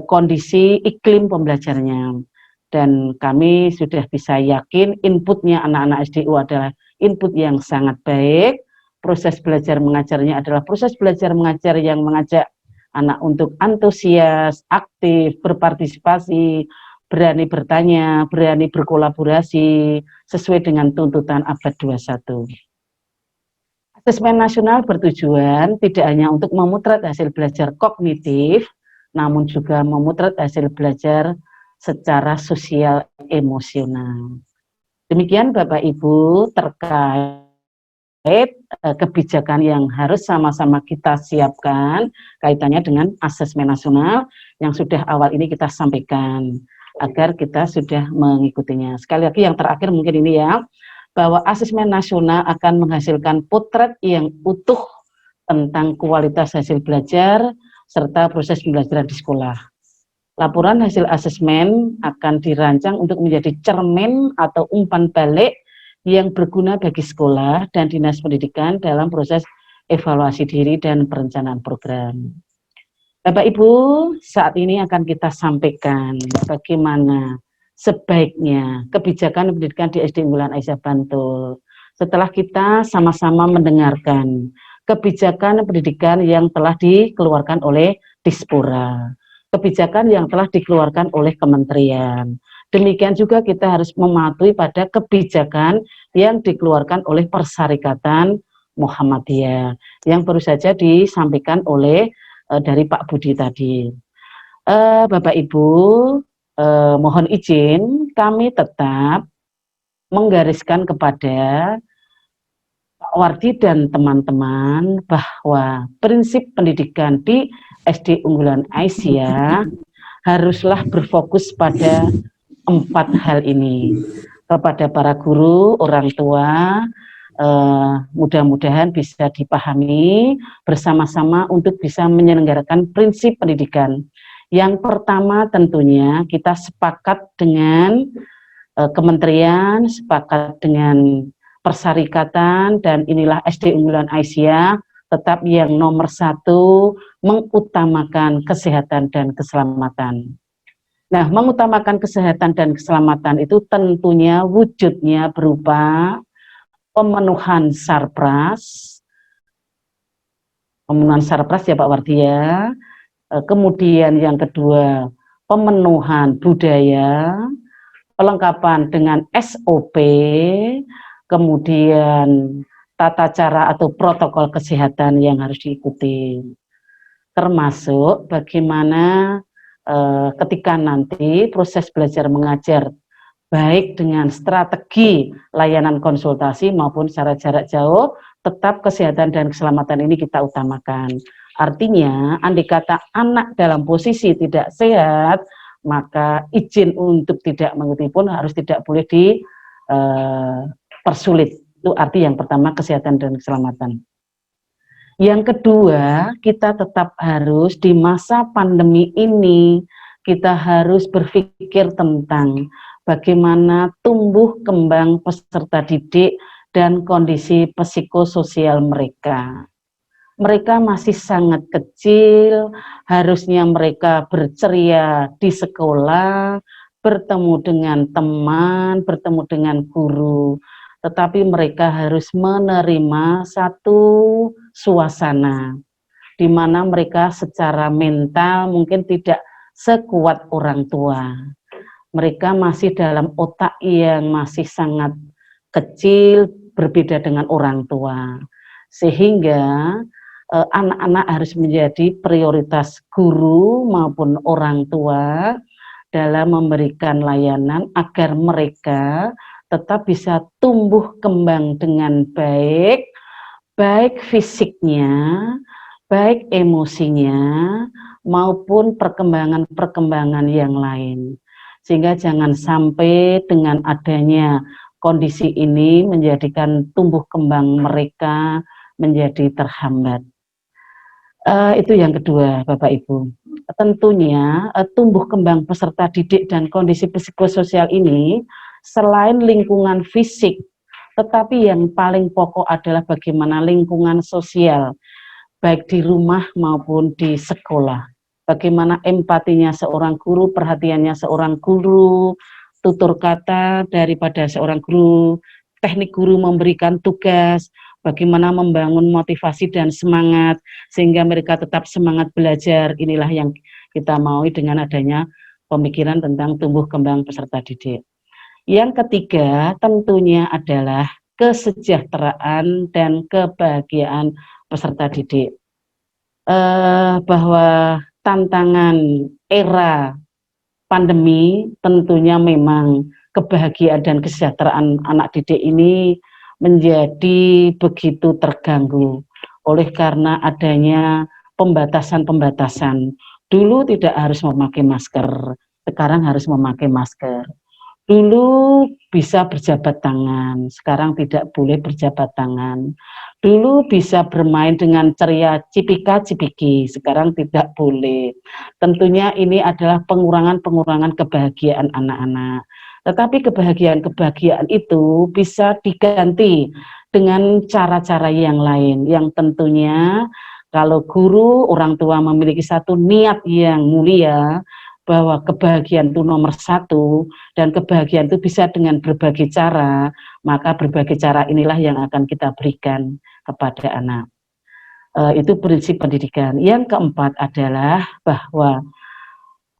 kondisi iklim pembelajarnya. Dan kami sudah bisa yakin inputnya anak-anak SDU adalah input yang sangat baik. Proses belajar mengajarnya adalah proses belajar mengajar yang mengajak anak untuk antusias, aktif, berpartisipasi, berani bertanya, berani berkolaborasi, sesuai dengan tuntutan abad 21. Asesmen nasional bertujuan tidak hanya untuk memotret hasil belajar kognitif, namun juga memotret hasil belajar secara sosial emosional. Demikian Bapak Ibu terkait kebijakan yang harus sama-sama kita siapkan kaitannya dengan asesmen nasional yang sudah awal ini kita sampaikan agar kita sudah mengikutinya. Sekali lagi yang terakhir mungkin ini ya, bahwa asesmen nasional akan menghasilkan potret yang utuh tentang kualitas hasil belajar serta proses pembelajaran di sekolah. Laporan hasil asesmen akan dirancang untuk menjadi cermin atau umpan balik yang berguna bagi sekolah dan dinas pendidikan dalam proses evaluasi diri dan perencanaan program. Bapak Ibu, saat ini akan kita sampaikan bagaimana sebaiknya kebijakan pendidikan di SD Unggulan Aisyah Bantul. Setelah kita sama-sama mendengarkan kebijakan pendidikan yang telah dikeluarkan oleh Dispora, kebijakan yang telah dikeluarkan oleh kementerian. Demikian juga kita harus mematuhi pada kebijakan yang dikeluarkan oleh Persyarikatan Muhammadiyah yang baru saja disampaikan oleh dari Pak Budi tadi. Bapak Ibu, mohon izin kami tetap menggariskan kepada Pak Wardi dan teman-teman bahwa prinsip pendidikan di SD Unggulan Aisyah haruslah berfokus pada 4 hal ini. Kepada para guru, orang tua, mudah-mudahan bisa dipahami bersama-sama untuk bisa menyelenggarakan prinsip pendidikan. Yang pertama tentunya kita sepakat dengan kementerian, sepakat dengan Persyarikatan, dan inilah SD Unggulan Aisyah tetap yang nomor 1 mengutamakan kesehatan dan keselamatan. Nah, mengutamakan kesehatan dan keselamatan itu tentunya wujudnya berupa pemenuhan sarpras ya Pak Wardi ya. Kemudian yang kedua, pemenuhan budaya, pelengkapan dengan SOP, kemudian tata cara atau protokol kesehatan yang harus diikuti. Termasuk bagaimana ketika nanti proses belajar mengajar baik dengan strategi layanan konsultasi maupun secara jarak jauh, tetap kesehatan dan keselamatan ini kita utamakan. Artinya, andai kata anak dalam posisi tidak sehat, maka izin untuk tidak mengikuti pun harus tidak boleh dipersulit. Itu arti yang pertama, kesehatan dan keselamatan. Yang kedua, kita tetap harus di masa pandemi ini, kita harus berpikir tentang bagaimana tumbuh kembang peserta didik dan kondisi psikososial mereka. Mereka masih sangat kecil, harusnya mereka berceria di sekolah, bertemu dengan teman, bertemu dengan guru, tetapi mereka harus menerima satu suasana di mana mereka secara mental mungkin tidak sekuat orang tua. Mereka masih dalam otak yang masih sangat kecil, berbeda dengan orang tua. Sehingga anak-anak harus menjadi prioritas guru maupun orang tua dalam memberikan layanan agar mereka tetap bisa tumbuh kembang dengan baik, baik fisiknya, baik emosinya, maupun perkembangan-perkembangan yang lain. sehingga jangan sampai dengan adanya kondisi ini menjadikan tumbuh kembang mereka menjadi terhambat. Itu yang kedua, Bapak Ibu. Tentunya tumbuh kembang peserta didik dan kondisi psikososial ini selain lingkungan fisik, tetapi yang paling pokok adalah bagaimana lingkungan sosial, baik di rumah maupun di sekolah. Bagaimana empatinya seorang guru, perhatiannya seorang guru, tutur kata daripada seorang guru, teknik guru memberikan tugas, bagaimana membangun motivasi dan semangat sehingga mereka tetap semangat belajar. Inilah yang kita mau dengan adanya pemikiran tentang tumbuh kembang peserta didik. Yang ketiga tentunya adalah kesejahteraan dan kebahagiaan peserta didik. Bahwa tantangan era pandemi tentunya memang kebahagiaan dan kesejahteraan anak didik ini menjadi begitu terganggu oleh karena adanya pembatasan-pembatasan. Dulu tidak harus memakai masker, sekarang harus memakai masker. Dulu bisa berjabat tangan, sekarang tidak boleh berjabat tangan. Dulu bisa bermain dengan ceria cipika-cipiki, sekarang tidak boleh. Tentunya ini adalah pengurangan-pengurangan kebahagiaan anak-anak. Tetapi kebahagiaan-kebahagiaan itu bisa diganti dengan cara-cara yang lain, yang tentunya kalau guru, orang tua memiliki satu niat yang mulia, bahwa kebahagiaan itu nomor satu, dan kebahagiaan itu bisa dengan berbagai cara, maka berbagai cara inilah yang akan kita berikan kepada anak. Itu prinsip pendidikan. Yang keempat adalah bahwa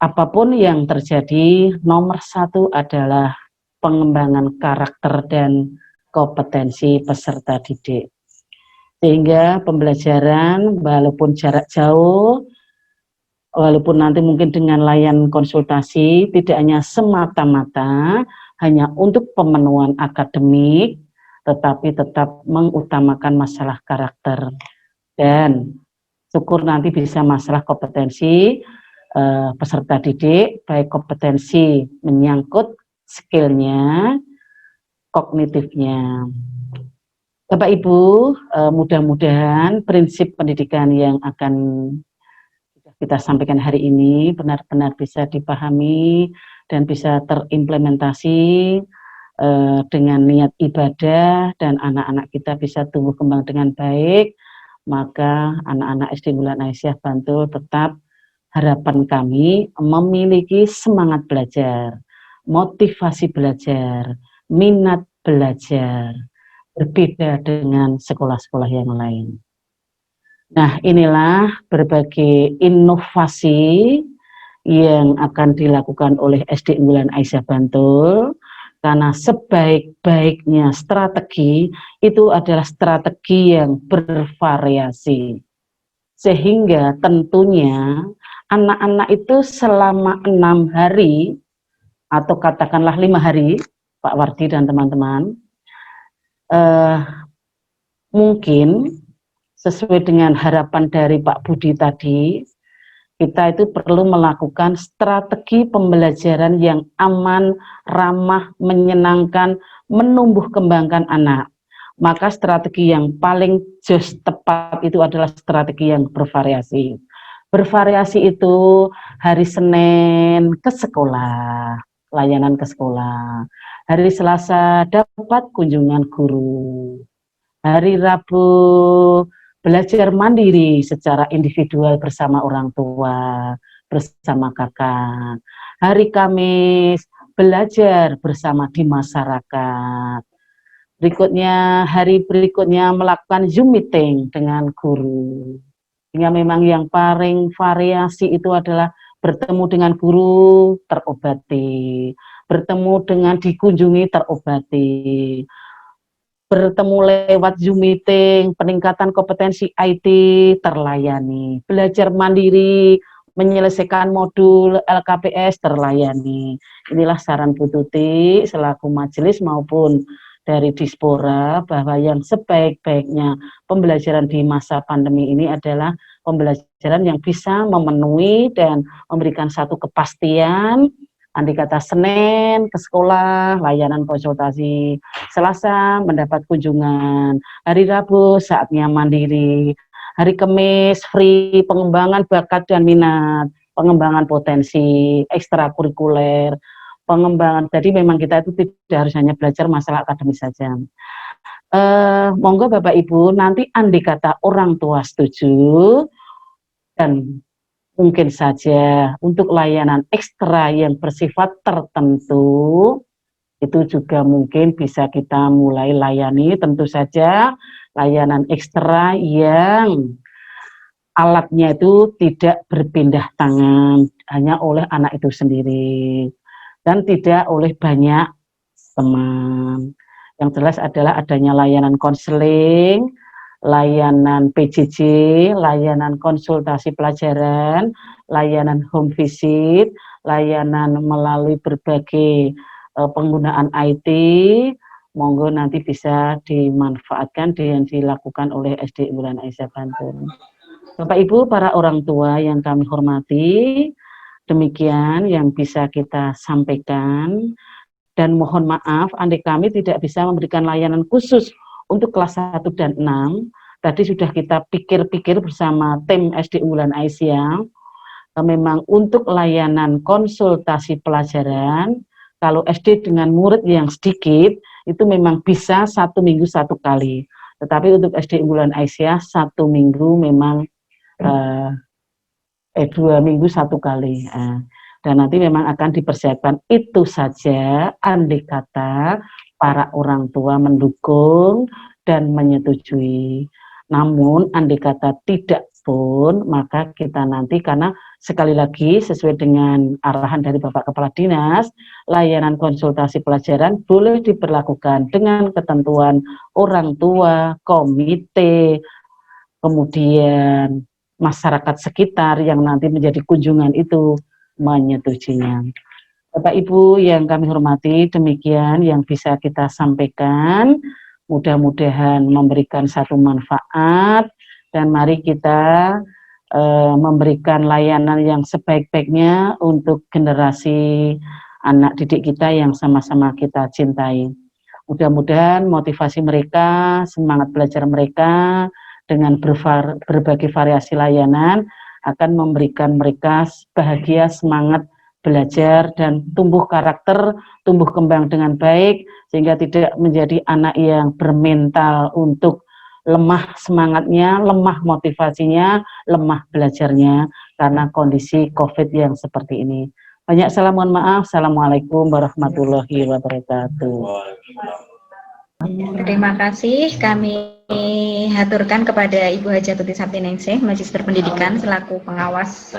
apapun yang terjadi, nomor satu adalah pengembangan karakter dan kompetensi peserta didik. Sehingga pembelajaran walaupun jarak jauh, walaupun nanti mungkin dengan layan konsultasi, tidak hanya semata-mata hanya untuk pemenuhan akademik, tetapi tetap mengutamakan masalah karakter. Dan syukur nanti bisa masalah kompetensi peserta didik, baik kompetensi menyangkut skillnya, kognitifnya. Bapak Ibu, mudah-mudahan prinsip pendidikan yang akan kita sampaikan hari ini benar-benar bisa dipahami dan bisa terimplementasi dengan niat ibadah, dan anak-anak kita bisa tumbuh kembang dengan baik. Maka anak-anak SD Wulan Aisyah Bantul tetap harapan kami memiliki semangat belajar, motivasi belajar, minat belajar, berbeda dengan sekolah-sekolah yang lain. Nah, inilah berbagai inovasi yang akan dilakukan oleh SD Wulan Aisyah Bantul, karena sebaik-baiknya strategi itu adalah strategi yang bervariasi. Sehingga tentunya anak-anak itu selama 6 hari, atau katakanlah 5 hari, Pak Wardi dan teman-teman, mungkin sesuai dengan harapan dari Pak Budi tadi, kita itu perlu melakukan strategi pembelajaran yang aman, ramah, menyenangkan, menumbuh kembangkan anak. Maka strategi yang paling just tepat itu adalah strategi yang bervariasi. Bervariasi itu hari Senin ke sekolah, layanan ke sekolah. Hari Selasa dapat kunjungan guru. Hari Rabu belajar mandiri secara individual bersama orang tua, bersama kakak. Hari Kamis belajar bersama di masyarakat. Berikutnya, hari berikutnya melakukan Zoom meeting dengan guru. Sehingga memang yang paling variasi itu adalah bertemu dengan guru terobati, bertemu dengan dikunjungi terobati, bertemu lewat Zoom meeting, peningkatan kompetensi IT terlayani, belajar mandiri, menyelesaikan modul LKPS terlayani. Inilah saran Bu Tuti selaku majelis maupun dari Dispora, bahwa yang sebaik-baiknya pembelajaran di masa pandemi ini adalah pembelajaran yang bisa memenuhi dan memberikan satu kepastian Andai kata Senin ke sekolah, layanan konsultasi. Selasa mendapat kunjungan. Hari Rabu saatnya mandiri. Hari Kamis free pengembangan bakat dan minat, pengembangan potensi, ekstrakurikuler, pengembangan. Jadi memang kita itu tidak harus hanya belajar masalah akademis saja. Monggo Bapak Ibu, nanti andai kata orang tua setuju, dan mungkin saja untuk layanan ekstra yang bersifat tertentu, itu juga mungkin bisa kita mulai layani, tentu saja layanan ekstra yang alatnya itu tidak berpindah tangan, hanya oleh anak itu sendiri, dan tidak oleh banyak teman. Yang jelas adalah adanya layanan konseling, layanan PJJ, layanan konsultasi pelajaran, layanan home visit, layanan melalui berbagai penggunaan IT. Monggo nanti bisa dimanfaatkan dan dilakukan oleh SD Unggulan Aisyah Bantul. Bapak Ibu, para orang tua yang kami hormati, demikian yang bisa kita sampaikan. Dan mohon maaf, andai kami tidak bisa memberikan layanan khusus untuk kelas 1 dan 6, tadi sudah kita pikir-pikir bersama tim SD Unggulan Aisyah, memang untuk layanan konsultasi pelajaran, kalau SD dengan murid yang sedikit, itu memang bisa 1 minggu 1 kali. Tetapi untuk SD Unggulan Aisyah, 1 minggu memang 2 minggu 1 kali. Dan nanti memang akan dipersiapkan itu saja, andai kata para orang tua mendukung dan menyetujui. Namun andai kata tidak pun, maka kita nanti, karena sekali lagi sesuai dengan arahan dari Bapak Kepala Dinas, layanan konsultasi pelajaran boleh diberlakukan dengan ketentuan orang tua, komite, kemudian masyarakat sekitar yang nanti menjadi kunjungan itu menyetujuinya. Bapak Ibu yang kami hormati, demikian yang bisa kita sampaikan. Mudah-mudahan memberikan satu manfaat, dan mari kita memberikan layanan yang sebaik-baiknya untuk generasi anak didik kita yang sama-sama kita cintai. Mudah-mudahan motivasi mereka, semangat belajar mereka dengan berbagai variasi layanan akan memberikan mereka bahagia, semangat belajar, dan tumbuh karakter, tumbuh kembang dengan baik, sehingga tidak menjadi anak yang bermental untuk lemah semangatnya, lemah motivasinya, lemah belajarnya, karena kondisi COVID yang seperti ini. Banyak salam, mohon maaf. Assalamualaikum warahmatullahi wabarakatuh. Terima kasih, kami haturkan kepada Ibu Hajah Tuti Sabtiningsih, Magister Pendidikan selaku pengawas,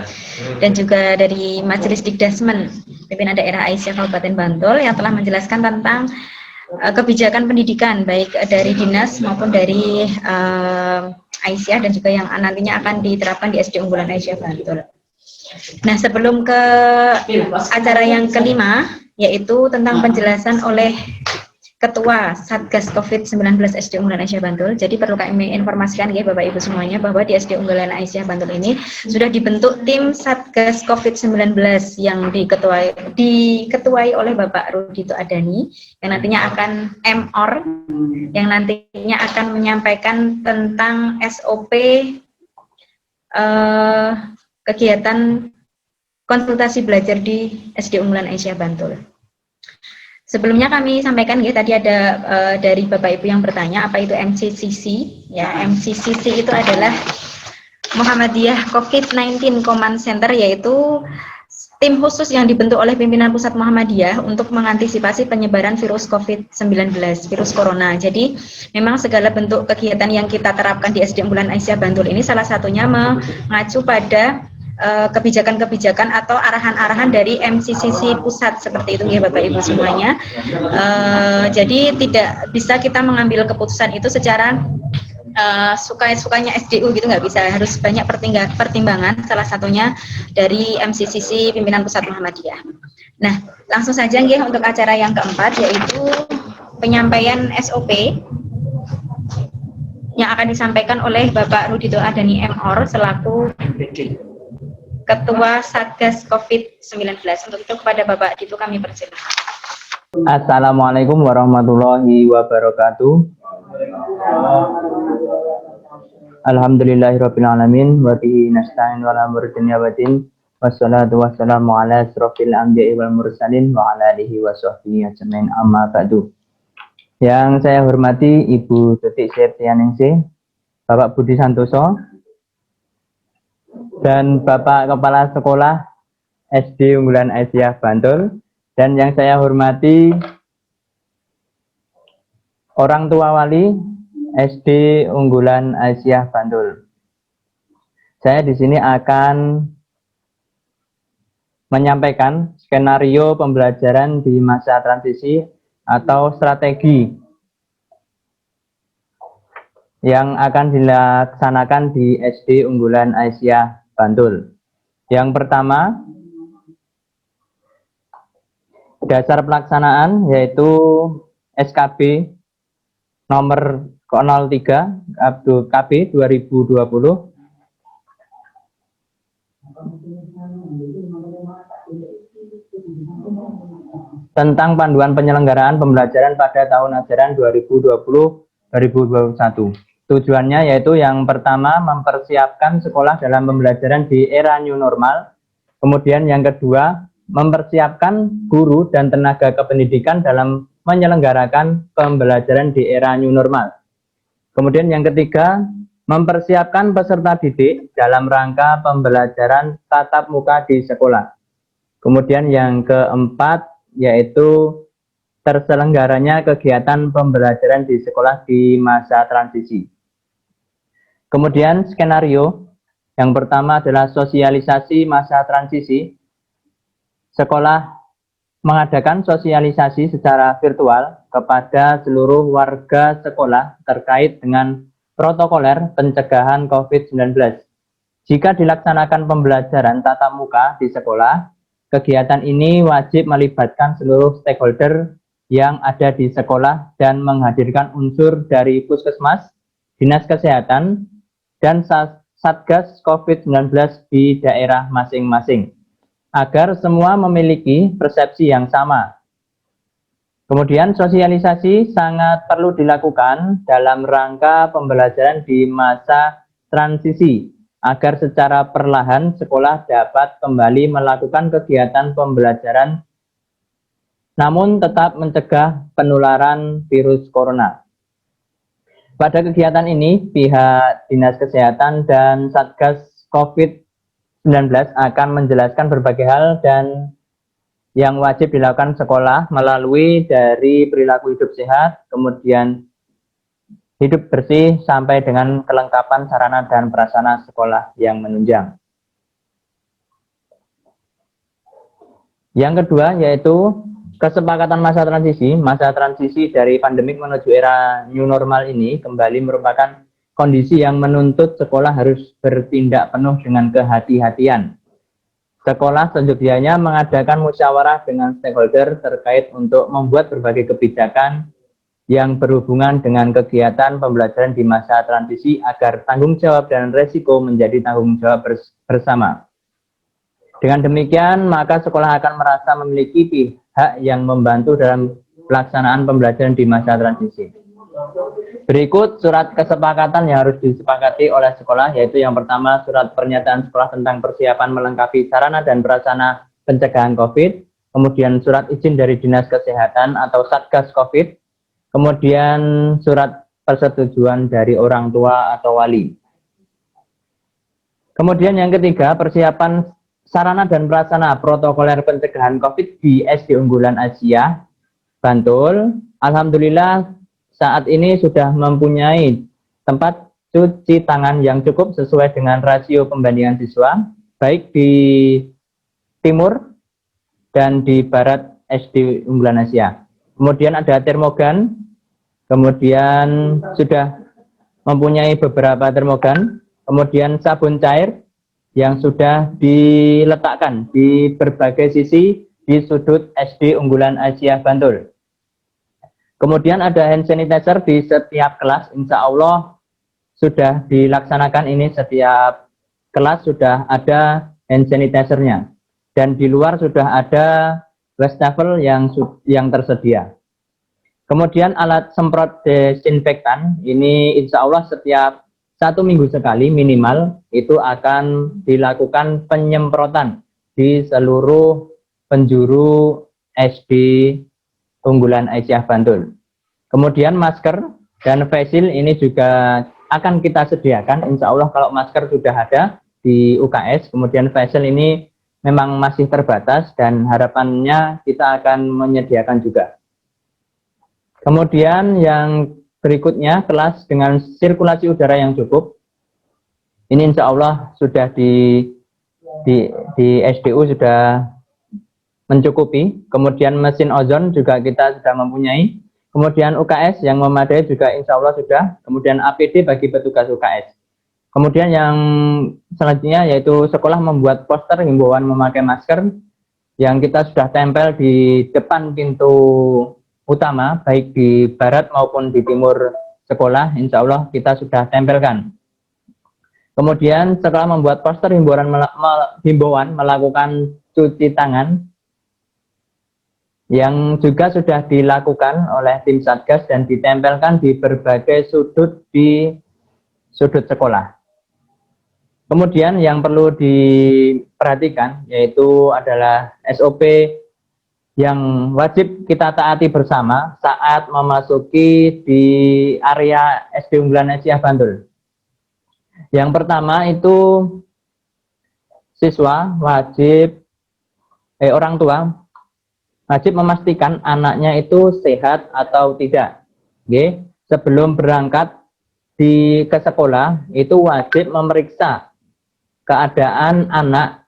dan juga dari Majelis Dikdasmen Pimpinan Daerah Aisyah Kabupaten Bantul yang telah menjelaskan tentang kebijakan pendidikan baik dari dinas maupun dari Aisyah, dan juga yang nantinya akan diterapkan di SD Unggulan Aisyah Bantul. Nah, sebelum ke acara yang kelima, yaitu tentang penjelasan oleh Ketua Satgas COVID-19 SD Unggulan Aisyah Bantul. Jadi perlu kami informasikan ya Bapak Ibu semuanya, bahwa di SD Unggulan Aisyah Bantul ini sudah dibentuk tim Satgas COVID-19 yang diketuai oleh Bapak Rudito Adani, yang nantinya akan MOR, yang nantinya akan menyampaikan tentang SOP kegiatan konsultasi belajar di SD Unggulan Aisyah Bantul. Sebelumnya kami sampaikan ya, tadi ada dari Bapak Ibu yang bertanya apa itu MCCC. Ya, MCCC itu adalah Muhammadiyah COVID-19 Command Center, yaitu tim khusus yang dibentuk oleh pimpinan pusat Muhammadiyah untuk mengantisipasi penyebaran virus COVID-19, virus corona. Jadi memang segala bentuk kegiatan yang kita terapkan di SD Unggulan Aisyah Bantul ini salah satunya mengacu pada kebijakan-kebijakan atau arahan-arahan dari MCCC pusat, seperti itu ya Bapak Ibu semuanya. Jadi tidak bisa kita mengambil keputusan itu secara suka-sukanya SDU gitu, nggak bisa, harus banyak pertimbangan, salah satunya dari MCCC pimpinan pusat Muhammadiyah. Nah, langsung saja ya untuk acara yang keempat, yaitu penyampaian SOP yang akan disampaikan oleh Bapak Rudito Adani MOR selaku Ketua Satgas COVID-19. Untuk itu kepada Bapak Dito kami persilakan. Assalamualaikum warahmatullahi wabarakatuh. Alhamdulillahirabbil alamin wa bihi nasta'in wa la murdunya wadin wassalatu wassalamu ala asrofil anbiya'i wal mursalin wa ala alihi wa sahbihi ajmain amma ba'du. Yang saya hormati Ibu Tutik Septianingsih, Bapak Budi Santoso, dan Bapak Kepala Sekolah SD Unggulan Aisyah Bantul, dan yang saya hormati orang tua wali SD Unggulan Aisyah Bantul. Saya di sini akan menyampaikan skenario pembelajaran di masa transisi atau strategi yang akan dilaksanakan di SD Unggulan Aisyah Bantul. Yang pertama, dasar pelaksanaan yaitu SKB nomor 03 KB 2020 tentang panduan penyelenggaraan pembelajaran pada tahun ajaran 2020-2021. Tujuannya yaitu yang pertama mempersiapkan sekolah dalam pembelajaran di era new normal, kemudian yang kedua mempersiapkan guru dan tenaga kependidikan dalam menyelenggarakan pembelajaran di era new normal. Kemudian yang ketiga, mempersiapkan peserta didik dalam rangka pembelajaran tatap muka di sekolah. Kemudian yang keempat, yaitu terselenggaranya kegiatan pembelajaran di sekolah di masa transisi. Kemudian skenario, yang pertama adalah sosialisasi masa transisi. Sekolah mengadakan sosialisasi secara virtual kepada seluruh warga sekolah terkait dengan protokoler pencegahan COVID-19. Jika dilaksanakan pembelajaran tatap muka di sekolah, kegiatan ini wajib melibatkan seluruh stakeholder yang ada di sekolah dan menghadirkan unsur dari puskesmas, dinas kesehatan, dan Satgas COVID-19 di daerah masing-masing, agar semua memiliki persepsi yang sama. Kemudian sosialisasi sangat perlu dilakukan dalam rangka pembelajaran di masa transisi, agar secara perlahan sekolah dapat kembali melakukan kegiatan pembelajaran, namun tetap mencegah penularan virus corona. Pada kegiatan ini, pihak Dinas Kesehatan dan Satgas COVID-19 akan menjelaskan berbagai hal dan yang wajib dilakukan sekolah melalui dari perilaku hidup sehat, kemudian hidup bersih, sampai dengan kelengkapan sarana dan prasarana sekolah yang menunjang. Yang kedua yaitu kesepakatan masa transisi dari pandemik menuju era new normal ini kembali merupakan kondisi yang menuntut sekolah harus bertindak penuh dengan kehati-hatian. Sekolah sejatinya mengadakan musyawarah dengan stakeholder terkait untuk membuat berbagai kebijakan yang berhubungan dengan kegiatan pembelajaran di masa transisi agar tanggung jawab dan resiko menjadi tanggung jawab bersama. Dengan demikian, maka sekolah akan merasa memiliki pihak yang membantu dalam pelaksanaan pembelajaran di masa transisi. Berikut surat kesepakatan yang harus disepakati oleh sekolah, yaitu yang pertama surat pernyataan sekolah tentang persiapan melengkapi sarana dan prasarana pencegahan COVID, kemudian surat izin dari Dinas Kesehatan atau Satgas COVID, kemudian surat persetujuan dari orang tua atau wali. Kemudian yang ketiga, persiapan sarana dan prasarana protokoler pencegahan COVID di SD Unggulan Aisyah Bantul. Alhamdulillah saat ini sudah mempunyai tempat cuci tangan yang cukup sesuai dengan rasio pembandingan siswa, baik di timur dan di barat SD Unggulan Aisyah. Kemudian ada termogan, kemudian sudah mempunyai beberapa termogan, kemudian sabun cair yang sudah diletakkan di berbagai sisi di sudut SD Unggulan Aisyah Bantul. Kemudian ada hand sanitizer di setiap kelas, insya Allah sudah dilaksanakan ini, setiap kelas sudah ada hand sanitizer-nya. Dan di luar sudah ada wastafel yang tersedia. Kemudian alat semprot desinfektan ini insya Allah setiap 1 minggu sekali minimal itu akan dilakukan penyemprotan di seluruh penjuru SD Unggulan Aisyah Bantul. Kemudian masker dan face shield ini juga akan kita sediakan. Insya Allah kalau masker sudah ada di UKS, kemudian face shield ini memang masih terbatas dan harapannya kita akan menyediakan juga. Kemudian yang berikutnya kelas dengan sirkulasi udara yang cukup. Ini insya Allah sudah di SDU sudah mencukupi. Kemudian mesin ozon juga kita sudah mempunyai. Kemudian UKS yang memadai juga insya Allah sudah. Kemudian APD bagi petugas UKS. Kemudian yang selanjutnya yaitu sekolah membuat poster himbauan memakai masker yang kita sudah tempel di depan pintu utama, baik di barat maupun di timur sekolah, insya Allah kita sudah tempelkan. Kemudian setelah membuat poster himbauan melakukan cuci tangan, yang juga sudah dilakukan oleh tim Satgas dan ditempelkan di berbagai sudut di sudut sekolah. Kemudian yang perlu diperhatikan yaitu adalah SOP yang wajib kita taati bersama saat memasuki di area SD Unggulan Aisyah Bantul. Yang pertama itu siswa wajib, orang tua wajib memastikan anaknya itu sehat atau tidak. Oke. Sebelum berangkat ke sekolah itu wajib memeriksa keadaan anak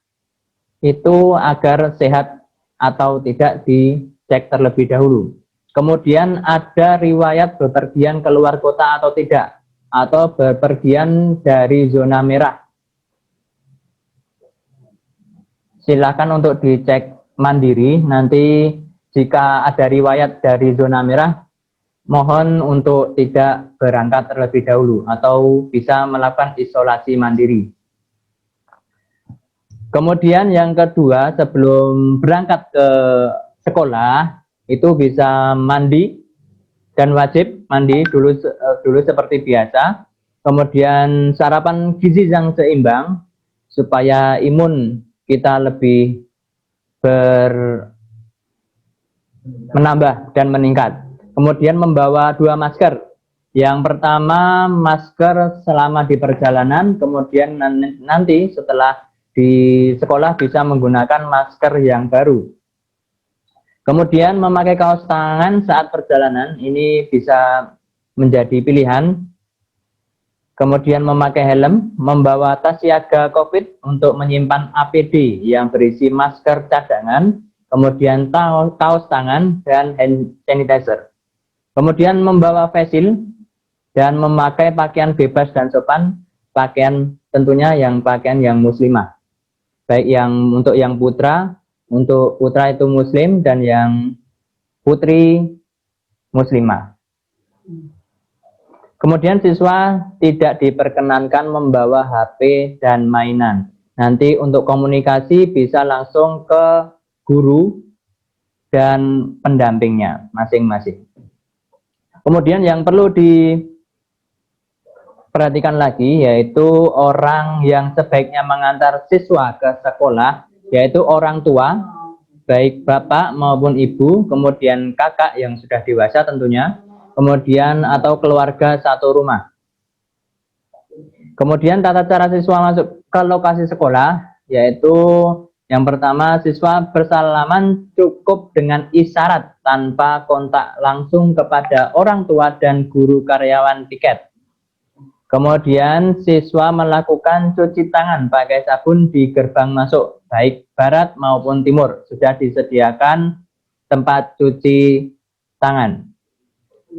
itu agar sehat atau tidak dicek terlebih dahulu. Kemudian ada riwayat bepergian keluar kota atau tidak, atau bepergian dari zona merah. Silakan untuk dicek mandiri. Nanti jika ada riwayat dari zona merah, mohon untuk tidak berangkat terlebih dahulu atau bisa melakukan isolasi mandiri. Kemudian yang kedua, sebelum berangkat ke sekolah itu bisa mandi dan wajib mandi dulu seperti biasa. Kemudian sarapan gizi yang seimbang supaya imun kita lebih menambah dan meningkat. Kemudian membawa 2 masker. Yang pertama masker selama di perjalanan, kemudian nanti setelah di sekolah bisa menggunakan masker yang baru. Kemudian memakai kaos tangan saat perjalanan ini bisa menjadi pilihan. Kemudian memakai helm, membawa tas siaga COVID untuk menyimpan APD yang berisi masker cadangan, kemudian kaos tangan dan hand sanitizer. Kemudian membawa face shield dan memakai pakaian bebas dan sopan, pakaian tentunya pakaian yang muslimah. Baik untuk yang putra itu muslim dan yang putri muslimah. Kemudian siswa tidak diperkenankan membawa HP dan mainan. Nanti untuk komunikasi bisa langsung ke guru dan pendampingnya masing-masing. Kemudian yang perlu diperhatikan lagi yaitu orang yang sebaiknya mengantar siswa ke sekolah, yaitu orang tua, baik bapak maupun ibu, kemudian kakak yang sudah dewasa tentunya, kemudian atau keluarga satu rumah. Kemudian tata cara siswa masuk ke lokasi sekolah, yaitu yang pertama siswa bersalaman cukup dengan isyarat tanpa kontak langsung kepada orang tua dan guru karyawan piket. Kemudian siswa melakukan cuci tangan pakai sabun di gerbang masuk, baik barat maupun timur. Sudah disediakan tempat cuci tangan.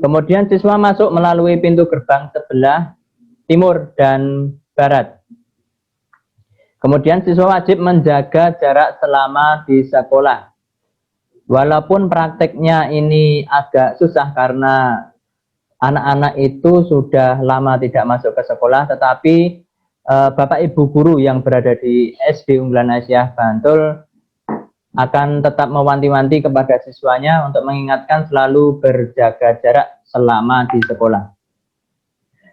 Kemudian siswa masuk melalui pintu gerbang sebelah timur dan barat. Kemudian siswa wajib menjaga jarak selama di sekolah. Walaupun prakteknya ini agak susah karena anak-anak itu sudah lama tidak masuk ke sekolah, tetapi Bapak Ibu guru yang berada di SD Unggulan Aisyah Bantul akan tetap mewanti-wanti kepada siswanya untuk mengingatkan selalu berjaga jarak selama di sekolah.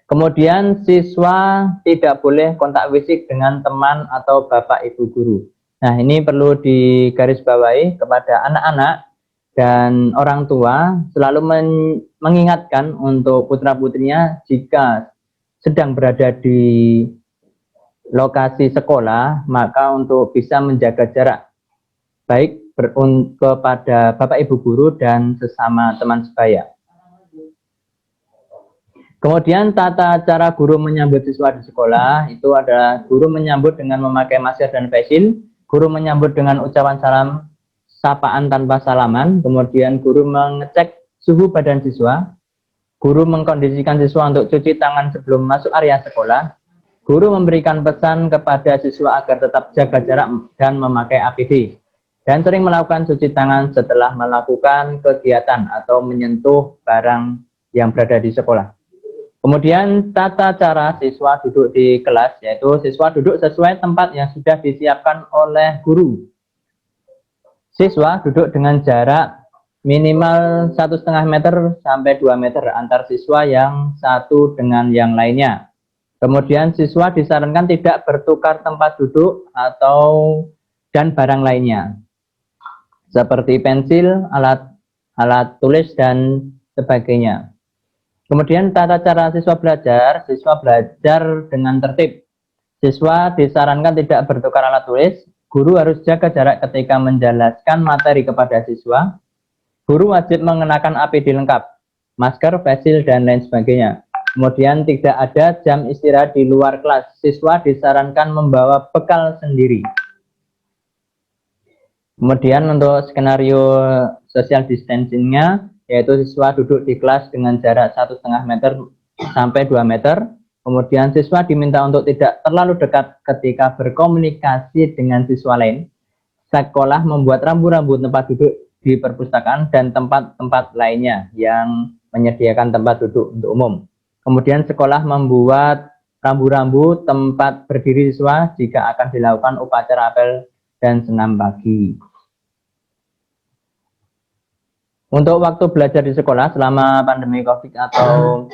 Kemudian siswa tidak boleh kontak fisik dengan teman atau Bapak Ibu guru. Nah, ini perlu digarisbawahi kepada anak-anak dan orang tua selalu mengingatkan untuk putra-putrinya jika sedang berada di lokasi sekolah, maka untuk bisa menjaga jarak baik kepada Bapak Ibu guru dan sesama teman sebaya. Kemudian tata cara guru menyambut siswa di sekolah itu adalah guru menyambut dengan memakai masker dan face shield, guru menyambut dengan ucapan salam sapaan tanpa salaman, kemudian guru mengecek suhu badan siswa, guru mengkondisikan siswa untuk cuci tangan sebelum masuk area sekolah, guru memberikan pesan kepada siswa agar tetap jaga jarak dan memakai APD, dan sering melakukan cuci tangan setelah melakukan kegiatan atau menyentuh barang yang berada di sekolah. Kemudian tata cara siswa duduk di kelas, yaitu siswa duduk sesuai tempat yang sudah disiapkan oleh guru. Siswa duduk dengan jarak minimal 1,5 meter sampai 2 meter antar siswa yang satu dengan yang lainnya. Kemudian siswa disarankan tidak bertukar tempat duduk dan barang lainnya, seperti pensil, alat tulis, dan sebagainya. Kemudian tata cara siswa belajar dengan tertib. Siswa disarankan tidak bertukar alat tulis, guru harus jaga jarak ketika menjelaskan materi kepada siswa, guru wajib mengenakan APD lengkap, masker, face shield, dan lain sebagainya. Kemudian tidak ada jam istirahat di luar kelas. Siswa disarankan membawa bekal sendiri. Kemudian untuk skenario social distancing-nya, yaitu siswa duduk di kelas dengan jarak 1,5 meter sampai 2 meter. Kemudian siswa diminta untuk tidak terlalu dekat ketika berkomunikasi dengan siswa lain. Sekolah membuat rambu-rambu tempat duduk di perpustakaan dan tempat-tempat lainnya yang menyediakan tempat duduk untuk umum. Kemudian sekolah membuat rambu-rambu tempat berdiri siswa jika akan dilakukan upacara apel dan senam pagi. Untuk waktu belajar di sekolah selama pandemi COVID atau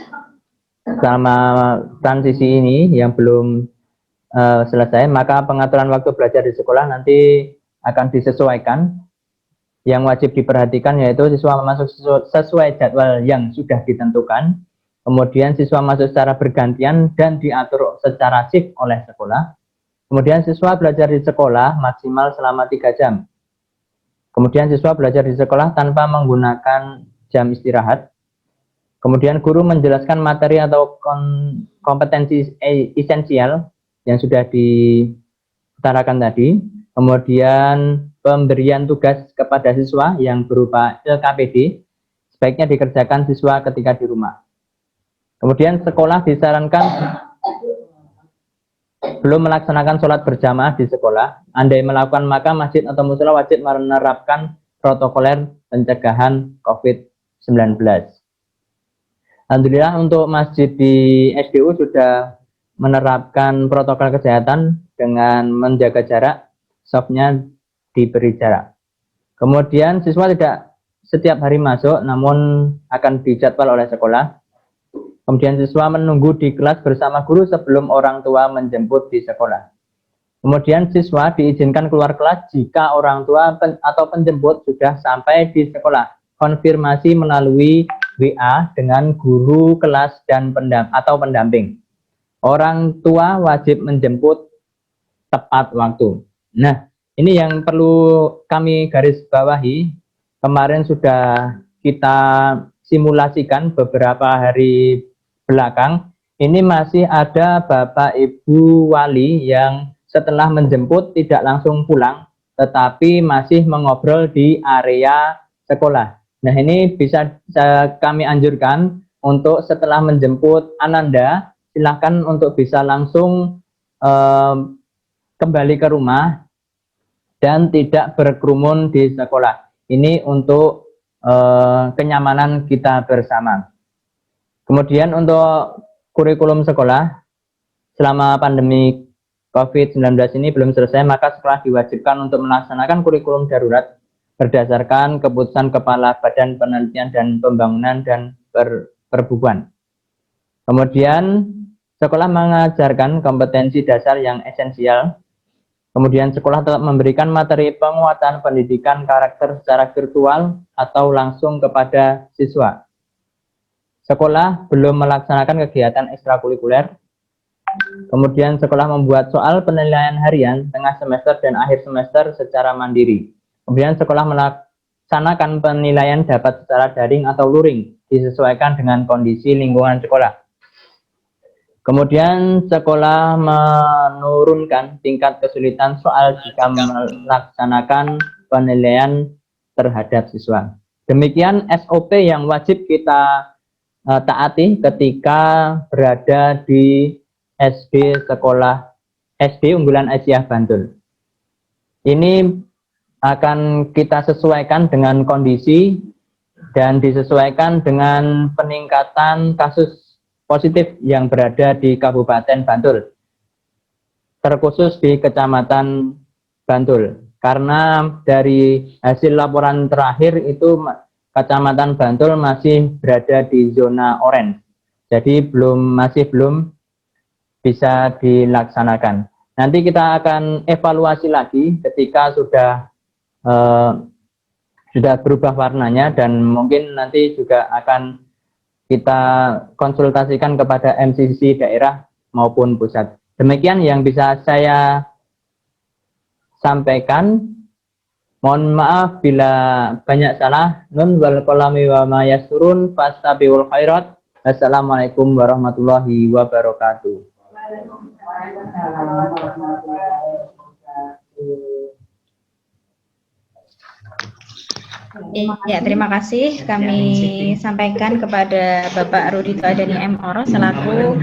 selama transisi ini yang belum selesai, maka pengaturan waktu belajar di sekolah nanti akan disesuaikan. Yang wajib diperhatikan yaitu siswa masuk sesuai jadwal yang sudah ditentukan. Kemudian siswa masuk secara bergantian dan diatur secara shift oleh sekolah. Kemudian siswa belajar di sekolah maksimal selama 3 jam. Kemudian siswa belajar di sekolah tanpa menggunakan jam istirahat. Kemudian guru menjelaskan materi atau kompetensi esensial yang sudah diutarakan tadi. Kemudian pemberian tugas kepada siswa yang berupa LKPD sebaiknya dikerjakan siswa ketika di rumah. Kemudian sekolah disarankan belum melaksanakan sholat berjamaah di sekolah. Andai melakukan maka masjid atau mushola wajib menerapkan protokoler pencegahan COVID-19. Alhamdulillah untuk masjid di SDU sudah menerapkan protokol kesehatan dengan menjaga jarak, softnya diberi jarak. Kemudian siswa tidak setiap hari masuk, namun akan dijadwal oleh sekolah. Kemudian siswa menunggu di kelas bersama guru sebelum orang tua menjemput di sekolah. Kemudian siswa diizinkan keluar kelas jika orang tua atau penjemput sudah sampai di sekolah. Konfirmasi melalui WA dengan guru kelas dan pendamping. Orang tua wajib menjemput tepat waktu. Nah, ini yang perlu kami garis bawahi. Kemarin sudah kita simulasikan beberapa hari belakang. Ini masih ada Bapak Ibu wali yang setelah menjemput tidak langsung pulang, tetapi masih mengobrol di area sekolah. Nah, ini bisa kami anjurkan untuk setelah menjemput Ananda, silakan untuk bisa langsung kembali ke rumah dan tidak berkerumun di sekolah. Ini untuk kenyamanan kita bersama. Kemudian untuk kurikulum sekolah, selama pandemi COVID-19 ini belum selesai, maka sekolah diwajibkan untuk melaksanakan kurikulum darurat berdasarkan keputusan Kepala Badan Penelitian dan Pembangunan dan Perbubuhan. Kemudian sekolah mengajarkan kompetensi dasar yang esensial. Kemudian sekolah tetap memberikan materi penguatan pendidikan karakter secara virtual atau langsung kepada siswa. Sekolah belum melaksanakan kegiatan ekstrakurikuler. Kemudian sekolah membuat soal penilaian harian tengah semester dan akhir semester secara mandiri. Kemudian sekolah melaksanakan penilaian dapat secara daring atau luring, disesuaikan dengan kondisi lingkungan sekolah. Kemudian sekolah menurunkan tingkat kesulitan soal jika melaksanakan penilaian terhadap siswa. Demikian SOP yang wajib kita taati ketika berada di SD Unggulan Aisyah Bantul. Ini akan kita sesuaikan dengan kondisi dan disesuaikan dengan peningkatan kasus positif yang berada di Kabupaten Bantul, terkhusus di Kecamatan Bantul. Karena dari hasil laporan terakhir itu Kecamatan Bantul masih berada di zona oranye, jadi masih belum bisa dilaksanakan. Nanti kita akan evaluasi lagi ketika sudah berubah warnanya, dan mungkin nanti juga akan kita konsultasikan kepada MCC daerah maupun pusat. Demikian yang bisa saya sampaikan. Mohon maaf bila banyak salah. Nun wal qalami wa ma yasturun fastabiqul khairat. Assalamualaikum warahmatullahi wabarakatuh. Ya, terima kasih kami sampaikan kepada Bapak Rudito Adani M. Oro selaku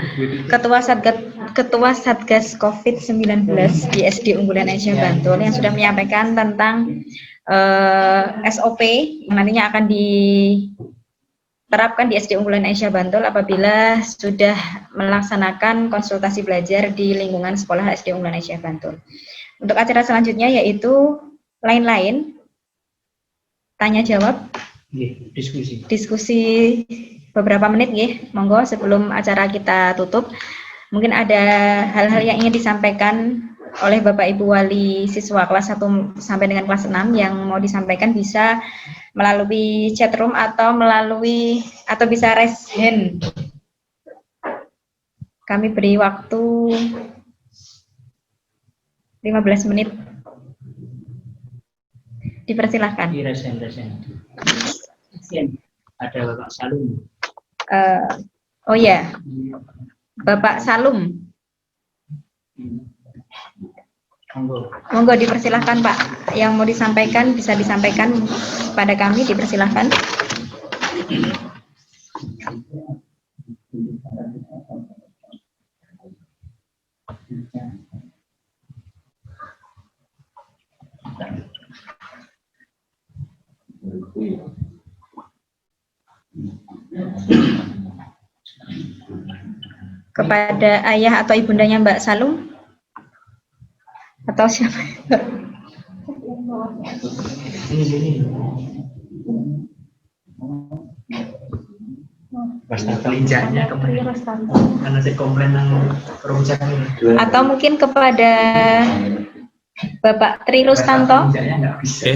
Ketua Satgas COVID-19 di SD Unggulan Aisyah Bantul yang sudah menyampaikan tentang SOP yang nantinya akan diterapkan di SD Unggulan Aisyah Bantul apabila sudah melaksanakan konsultasi belajar di lingkungan sekolah SD Unggulan Aisyah Bantul. Untuk acara selanjutnya yaitu lain-lain, tanya jawab, diskusi beberapa menit ya, monggo sebelum acara kita tutup. Mungkin ada hal-hal yang ingin disampaikan oleh Bapak Ibu Wali siswa kelas 1 sampai dengan kelas 6 yang mau disampaikan bisa melalui chat room atau bisa raise hand. Kami beri waktu 15 menit. Dipersilahkan. Ada Bapak Salum. Oh ya, Bapak Salum. Monggo dipersilahkan Pak. Yang mau disampaikan bisa disampaikan pada kami, dipersilahkan. Kepada ayah atau ibundanya Mbak Salum atau siapa? Atau mungkin kepada Bapak Tri Rustanto. Oke.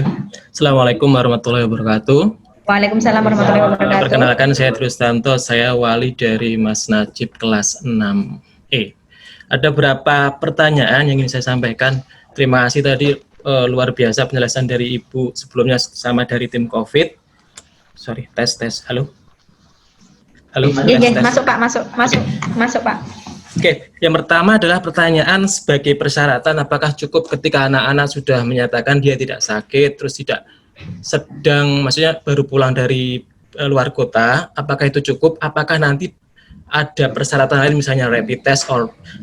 Assalamualaikum warahmatullahi wabarakatuh. Waalaikumsalam warahmatullahi wabarakatuh. Perkenalkan, saya Tri Rustanto, saya wali dari Mas Najib kelas 6E. Ada beberapa pertanyaan yang ingin saya sampaikan. Terima kasih tadi luar biasa penjelasan dari Ibu sebelumnya sama dari tim COVID. Sorry, tes. Halo. Iya, masuk Pak, masuk Pak. Oke, yang pertama adalah pertanyaan sebagai persyaratan, apakah cukup ketika anak-anak sudah menyatakan dia tidak sakit, terus tidak sedang, maksudnya baru pulang dari luar kota, apakah itu cukup? Apakah nanti ada persyaratan lain, misalnya rapid test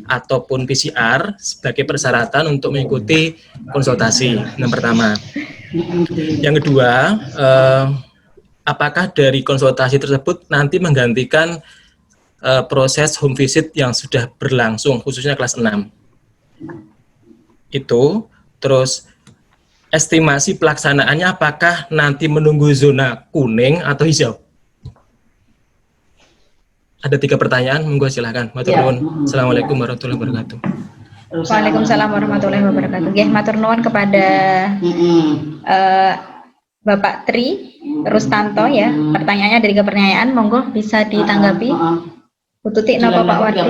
ataupun PCR sebagai persyaratan untuk mengikuti konsultasi? Yang pertama. Yang kedua, apakah dari konsultasi tersebut nanti menggantikan proses home visit yang sudah berlangsung, khususnya kelas 6. Itu, terus estimasi pelaksanaannya apakah nanti menunggu zona kuning atau hijau? Ada 3 pertanyaan, monggo silahkan. Matur nuwun. Assalamualaikum warahmatullahi wabarakatuh. Waalaikumsalam warahmatullahi wabarakatuh. Nggih, matur nuwun kepada Bapak Tri Rustanto ya. Pertanyaannya dari 3 pertanyaan, monggo bisa ditanggapi. Bu Tuti napa Pak Wardi?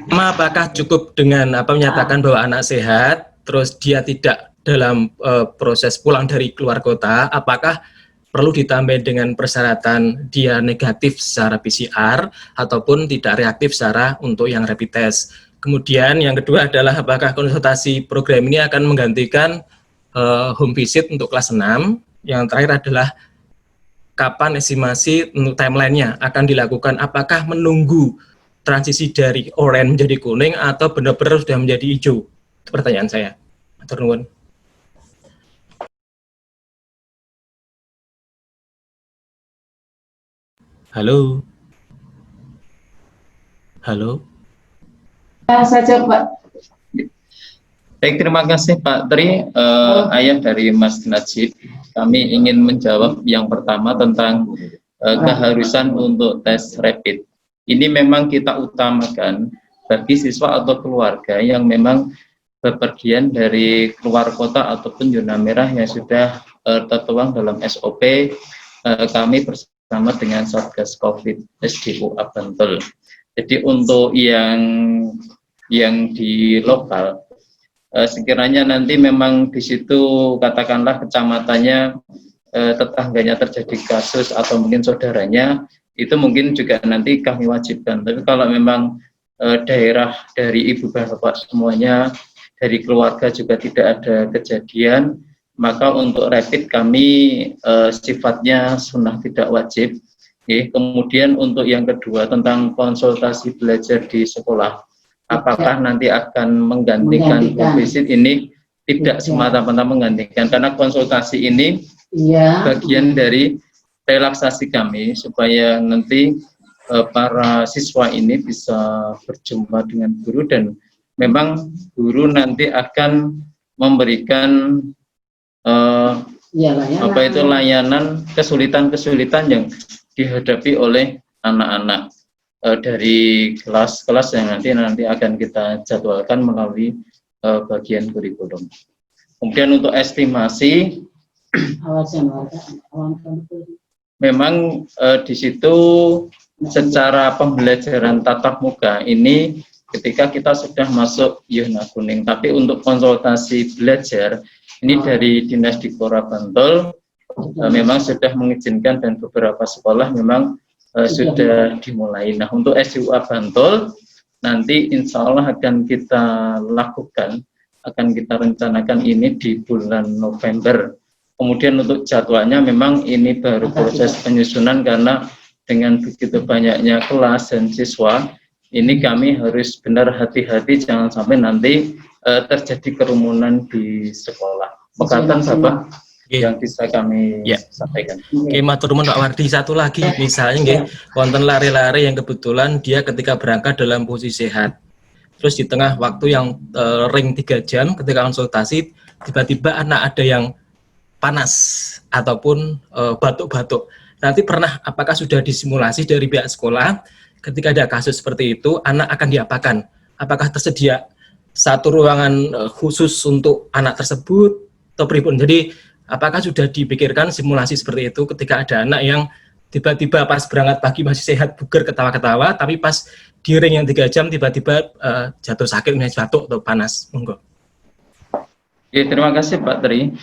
Apakah cukup dengan menyatakan bahwa anak sehat, terus dia tidak dalam proses pulang dari keluar kota, apakah perlu ditambah dengan persyaratan dia negatif secara PCR ataupun tidak reaktif secara untuk yang rapid test? Kemudian yang kedua adalah apakah konsultasi program ini akan menggantikan home visit untuk kelas 6? Yang terakhir adalah kapan estimasi untuk timelinenya akan dilakukan? Apakah menunggu transisi dari oranye menjadi kuning atau benar-benar sudah menjadi hijau? Itu pertanyaan saya. Matur nuwun. Halo. Halo. Saja Pak. Baik, terima kasih Pak Tri. Ayah dari Mas Najib, kami ingin menjawab yang pertama tentang keharusan untuk tes rapid. Ini memang kita utamakan bagi siswa atau keluarga yang memang bepergian dari keluar kota ataupun zona merah yang sudah tertuang dalam SOP kami bersama dengan Satgas COVID SDUA Bantul. Jadi untuk yang di lokal, sekiranya nanti memang di situ katakanlah kecamatannya tetangganya terjadi kasus atau mungkin saudaranya, itu mungkin juga nanti kami wajibkan. Tapi kalau memang daerah dari ibu bapak semuanya, dari keluarga juga tidak ada kejadian, maka untuk rapid kami sifatnya sunnah tidak wajib. Kemudian untuk yang kedua tentang konsultasi belajar di sekolah, apakah nanti akan menggantikan home visit? Ini tidak semata-mata menggantikan, karena konsultasi ini bagian dari relaksasi kami supaya nanti para siswa ini bisa berjumpa dengan guru, dan memang guru nanti akan memberikan layanan kesulitan-kesulitan yang dihadapi oleh anak-anak dari kelas-kelas yang nanti akan kita jadwalkan melalui bagian kurikulum. Kemudian untuk estimasi, memang di situ secara pembelajaran tatap muka ini ketika kita sudah masuk zona kuning, tapi untuk konsultasi belajar ini dari Dinas Dikora Bantul memang sudah mengizinkan dan beberapa sekolah memang sudah dimulai. Nah, untuk SDUA Bantul nanti insya Allah akan kita lakukan, akan kita rencanakan ini di bulan November. Kemudian untuk jadwalnya memang ini baru proses penyusunan, karena dengan begitu banyaknya kelas dan siswa, ini kami harus benar hati-hati jangan sampai nanti terjadi kerumunan di sekolah. Pekatan Bapak yang bisa kami sampaikan. Oke, matur nuwun Pak Wardi. Satu lagi, misalnya wonten lari-lari yang kebetulan dia ketika berangkat dalam posisi sehat, terus di tengah waktu yang ring 3 jam ketika konsultasi, tiba-tiba anak ada yang panas ataupun batuk-batuk. Nanti apakah sudah disimulasi dari pihak sekolah ketika ada kasus seperti itu, anak akan diapakan? Apakah tersedia satu ruangan khusus untuk anak tersebut atau pripun? Jadi apakah sudah dipikirkan simulasi seperti itu ketika ada anak yang tiba-tiba pas berangkat pagi masih sehat, bugar, ketawa-ketawa, tapi pas di ring yang 3 jam tiba-tiba jatuh sakit, misalnya batuk atau panas? Monggo. Oke, terima kasih Pak Tri.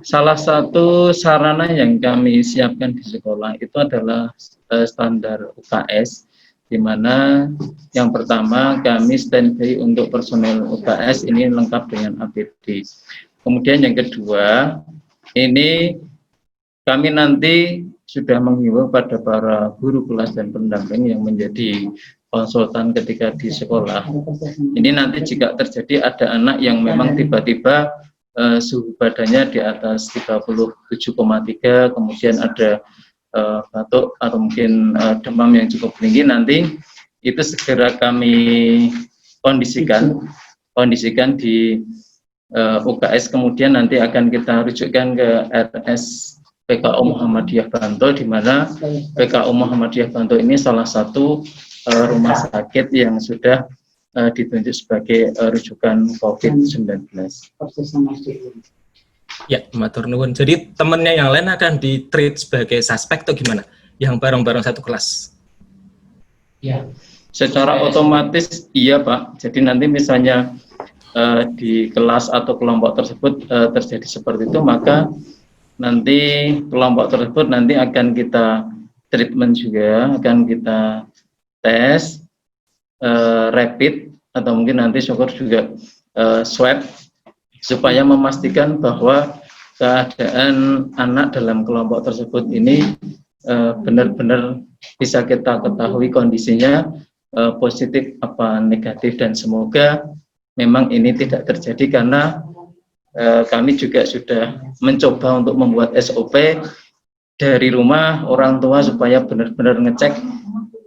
Salah satu sarana yang kami siapkan di sekolah itu adalah standar UKS, di mana yang pertama kami standby untuk personel UKS ini lengkap dengan APD. Kemudian yang kedua, ini kami nanti sudah menghimbau pada para guru kelas dan pendamping yang menjadi konsultan ketika di sekolah. Ini nanti jika terjadi ada anak yang memang tiba-tiba suhu badannya di atas 37,3, kemudian ada batuk atau mungkin demam yang cukup tinggi, nanti itu segera kami kondisikan di UKS, kemudian nanti akan kita rujukkan ke RS PKU Muhammadiyah Bantul, di mana PKU Muhammadiyah Bantul ini salah satu rumah sakit yang sudah ditunjuk sebagai rujukan COVID-19. Ya, matur nuwun. Jadi temennya yang lain akan di-treat sebagai suspek atau gimana? Yang bareng-bareng satu kelas? Ya. Secara otomatis iya Pak. Jadi nanti misalnya di kelas atau kelompok tersebut terjadi seperti itu, maka nanti kelompok tersebut nanti akan kita treatment juga, akan kita tes rapid atau mungkin nanti syukur juga swab, supaya memastikan bahwa keadaan anak dalam kelompok tersebut ini benar-benar bisa kita ketahui kondisinya positif apa negatif, dan semoga memang ini tidak terjadi, karena kami juga sudah mencoba untuk membuat SOP dari rumah orang tua supaya benar-benar ngecek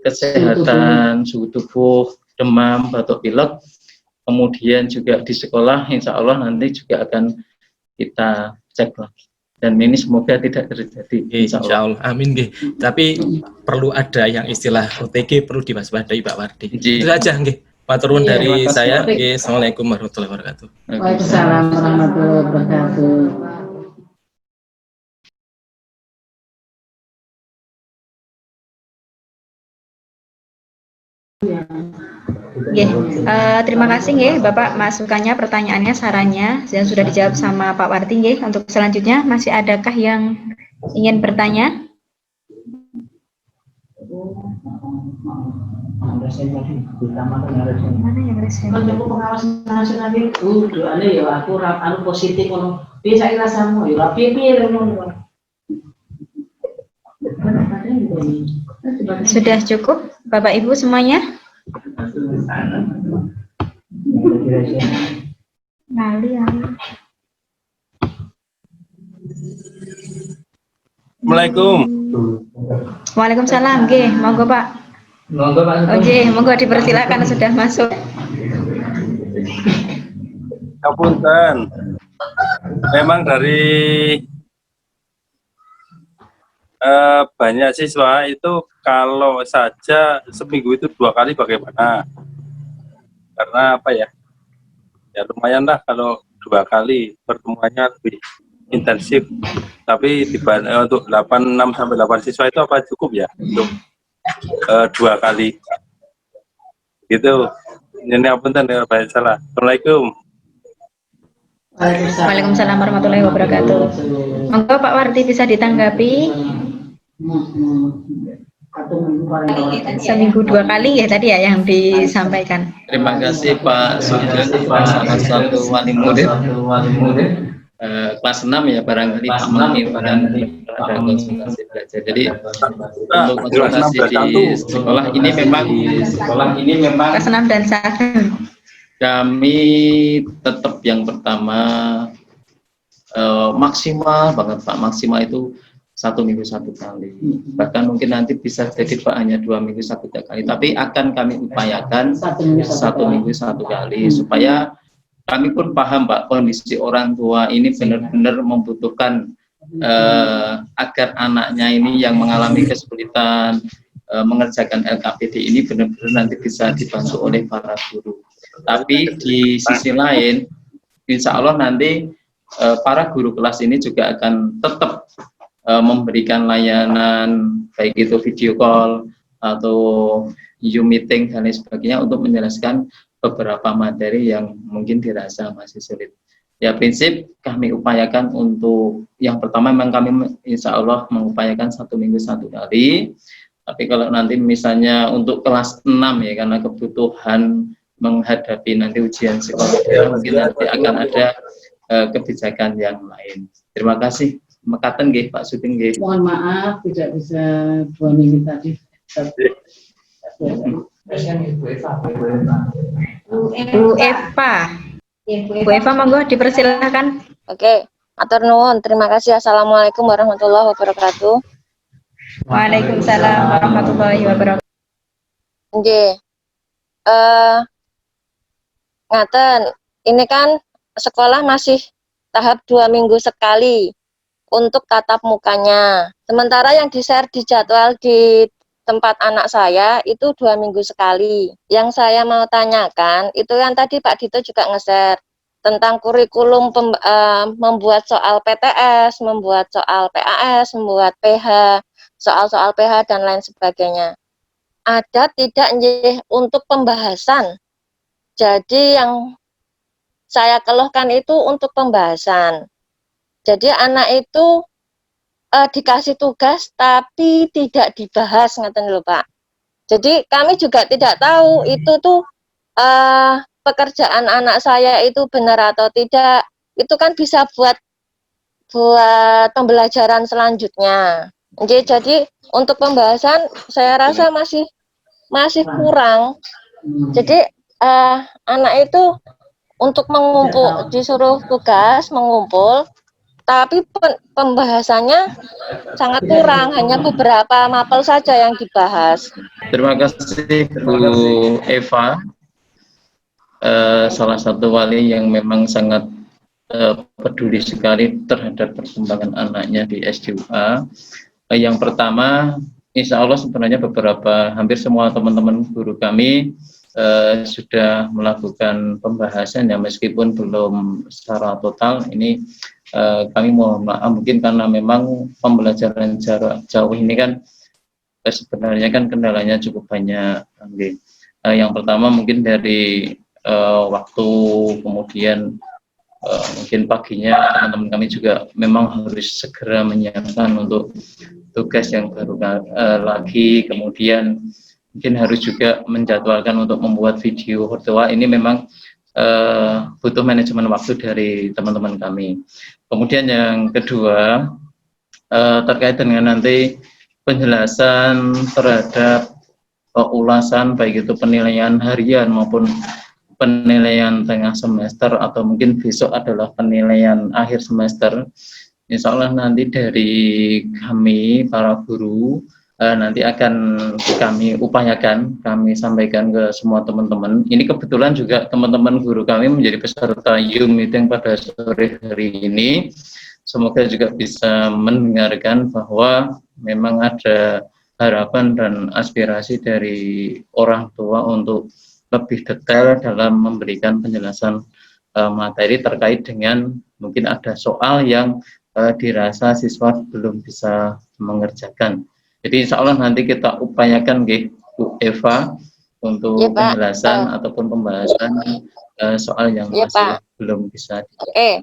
kesehatan, suhu tubuh, demam, batuk pilek. Kemudian juga di sekolah insya Allah nanti juga akan kita cek lagi. Dan ini semoga tidak terjadi. Insya Allah. Amin. Tapi perlu ada yang istilah OTG perlu diwaspadai Pak Wardi. Itu saja. Matur nuwun dari saya. Assalamualaikum warahmatullahi wabarakatuh. Waalaikumsalam warahmatullahi wabarakatuh. Terima kasih nggih Bapak masukannya, pertanyaannya, sarannya yang sudah dijawab sama Pak Wardi nggih. Untuk selanjutnya masih adakah yang ingin bertanya? Mana yang resen? Kalau pengawasan nasional itu doanya ya aku anu positif ngono. Bisa rasamu ya piye ngono. Sudah cukup Bapak Ibu semuanya? Assalamualaikum. Waalaikumsalam, nggih, monggo Pak. Monggo Pak. Oke, monggo dipersilakan sudah masuk. Ngapunten. Memang dari banyak siswa itu kalau saja seminggu itu 2 kali bagaimana? Karena apa ya? Ya lumayan lah kalau 2 kali pertemuannya lebih intensif. Tapi untuk 6 sampai 8 siswa itu apa cukup ya untuk 2 kali? Gitu. Ini apunten ya Pak, salah. Assalamualaikum. Waalaikumsalam warahmatullahi wabarakatuh. Monggo Pak Wardi bisa ditanggapi. Seminggu 2 kali ya tadi ya yang disampaikan. Terima kasih Pak Sugeng, salah satu wali murid kelas 6 ya, barangkali Pak menginginkan ada konsultasi belajar. Jadi untuk konsultasi di sekolah ini memang Kelas 6 dan 1. kami tetap yang pertama maksimal banget Pak, maksimal itu 1 minggu 1 kali, bahkan mungkin nanti bisa jadi Pak hanya 2 minggu 1 kali, tapi akan kami upayakan 1 minggu 1 kali, supaya kami pun paham Pak, kondisi orang tua ini benar-benar membutuhkan agar anaknya ini yang mengalami kesulitan mengerjakan LKPD ini benar-benar nanti bisa dibantu oleh para guru. Tapi di sisi lain, insya Allah nanti para guru kelas ini juga akan tetap memberikan layanan, baik itu video call atau Zoom meeting dan lain sebagainya, untuk menjelaskan beberapa materi yang mungkin dirasa masih sulit. Ya, prinsip kami upayakan untuk yang pertama memang kami insya Allah mengupayakan 1 minggu 1 kali. Tapi kalau nanti misalnya untuk kelas 6 ya, karena kebutuhan menghadapi nanti ujian sekolah, mungkin nanti akan ada kebijakan yang lain. Terima kasih. Mekaten nggih Pak Sugeng nggih. Mohon maaf tidak bisa 2 minggu tadi. Bu Eva. Bu Eva monggo dipersilakan. Oke, matur nuwun. Terima kasih. Assalamualaikum warahmatullahi wabarakatuh. Waalaikumsalam warahmatullahi wabarakatuh. Nggih. Ngaten, ini kan sekolah masih tahap 2 minggu sekali untuk tatap mukanya. Sementara yang di-share di jadwal di tempat anak saya itu 2 minggu sekali. Yang saya mau tanyakan, itu kan tadi Pak Dito juga nge-share tentang kurikulum membuat soal PTS, membuat soal PAS, membuat PH, soal-soal PH dan lain sebagainya. Ada tidak untuk pembahasan? Jadi yang saya keluhkan itu untuk pembahasan. Jadi anak itu dikasih tugas tapi tidak dibahas, ngaten lho Pak. Jadi kami juga tidak tahu itu tuh pekerjaan anak saya itu benar atau tidak. Itu kan bisa buat pembelajaran selanjutnya. Jadi untuk pembahasan saya rasa masih kurang. Jadi anak itu untuk mengumpul, disuruh tugas mengumpul, tapi pembahasannya sangat kurang, hanya beberapa mapel saja yang dibahas. Terima kasih Bu Eva, salah satu wali yang memang sangat peduli sekali terhadap perkembangan anaknya di SDUA. Yang pertama, insya Allah sebenarnya hampir semua teman-teman guru kami sudah melakukan pembahasan ya, meskipun belum secara total. Ini kami mohon maaf mungkin karena memang pembelajaran jarak jauh ini kan sebenarnya kan kendalanya cukup banyak. Yang pertama mungkin dari waktu, kemudian mungkin paginya teman-teman kami juga memang harus segera menyiapkan untuk tugas yang baru lagi, kemudian mungkin harus juga menjadwalkan untuk membuat video virtual. Ini memang butuh manajemen waktu dari teman-teman kami. Kemudian yang kedua, terkait dengan nanti penjelasan terhadap ulasan, baik itu penilaian harian maupun penilaian tengah semester atau mungkin besok adalah penilaian akhir semester. Insya Allah nanti dari kami para guru nanti akan kami upayakan, kami sampaikan ke semua teman-teman. Ini kebetulan juga teman-teman guru kami menjadi peserta Zoom meeting pada sore hari ini. Semoga juga bisa mendengarkan bahwa memang ada harapan dan aspirasi dari orang tua untuk lebih detail dalam memberikan penjelasan materi terkait dengan mungkin ada soal yang dirasa siswa belum bisa mengerjakan. Jadi insya Allah nanti kita upayakan Bu Eva untuk penjelasan ataupun pembahasan soal yang masih belum bisa. Oke.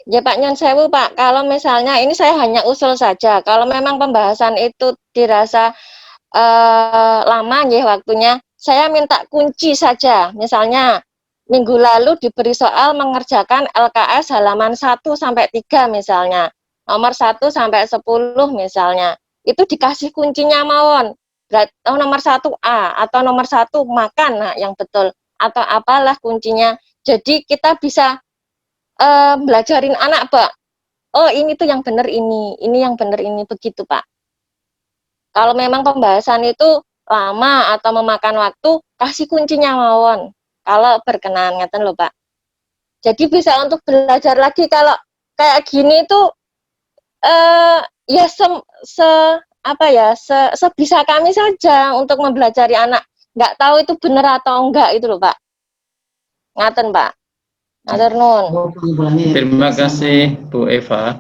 Ya Pak Nyon Sewu Pak, kalau misalnya ini saya hanya usul saja, kalau memang pembahasan itu dirasa lama ya waktunya, saya minta kunci saja. Misalnya minggu lalu diberi soal mengerjakan LKS halaman 1 sampai 3 misalnya, nomor 1 sampai 10 misalnya. Itu dikasih kuncinya mawon, nomor 1A atau nomor 1 makan, nah yang betul, atau apalah kuncinya. Jadi kita bisa belajarin anak Pak, oh ini tuh yang benar ini yang benar ini, begitu Pak. Kalau memang pembahasan itu lama atau memakan waktu, kasih kuncinya mawon, kalau berkenan, ngeten loh Pak. Jadi bisa untuk belajar lagi. Kalau kayak gini tuh ya sebisa kami saja untuk mempelajari anak. Nggak tahu itu benar atau enggak itu loh Pak. Ngaten Pak. Ngaten nun. Terima kasih Bu Eva.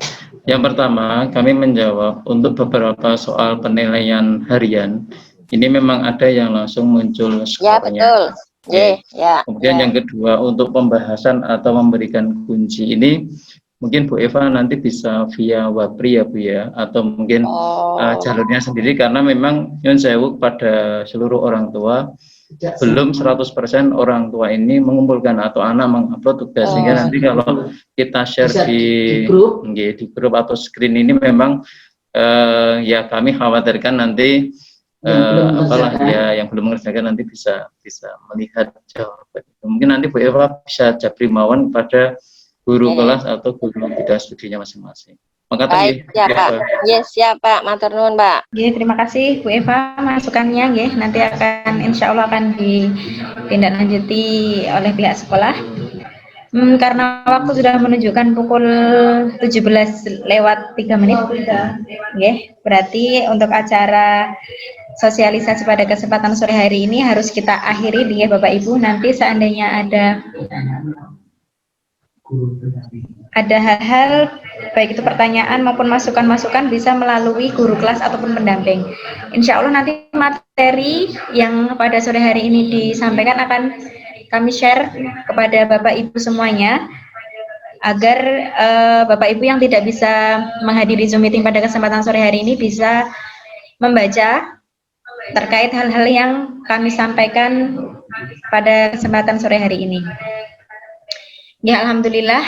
Yang pertama kami menjawab untuk beberapa soal penilaian harian. Ini memang ada yang langsung muncul skornya. Ya betul. Ya. Kemudian yang kedua untuk pembahasan atau memberikan kunci ini mungkin Bu Eva nanti bisa via Wapri ya Bu ya, atau mungkin jalurnya sendiri, karena memang Nyun Sewu pada seluruh orang tua belum 100% orang tua ini mengumpulkan atau anak mengupload tugas, sehingga nanti kalau kita share di grup atau screen ini memang ya kami khawatirkan nanti yang belum mengerjakan nanti bisa melihat jawaban. Mungkin nanti Bu Eva bisa japri mawon pada guru kelas atau guru bidang studinya masing-masing. Makatan Baik, nggih, ya Bu Pak. Eva. Yes, siap Pak. Matur nuwun, Pak. Oke, terima kasih Bu Eva masukannya nggih. Nanti insya Allah akan ditindaklanjuti oleh pihak sekolah. Karena waktu sudah menunjukkan pukul 17:03. Nggih, berarti untuk acara sosialisasi pada kesempatan sore hari ini harus kita akhiri nggih Bapak Ibu. Nanti seandainya ada hal-hal baik itu pertanyaan maupun masukan-masukan bisa melalui guru kelas ataupun pendamping. Insya Allah nanti materi yang pada sore hari ini disampaikan akan kami share kepada Bapak Ibu semuanya agar Bapak Ibu yang tidak bisa menghadiri Zoom meeting pada kesempatan sore hari ini bisa membaca terkait hal-hal yang kami sampaikan pada kesempatan sore hari ini. Ya, alhamdulillah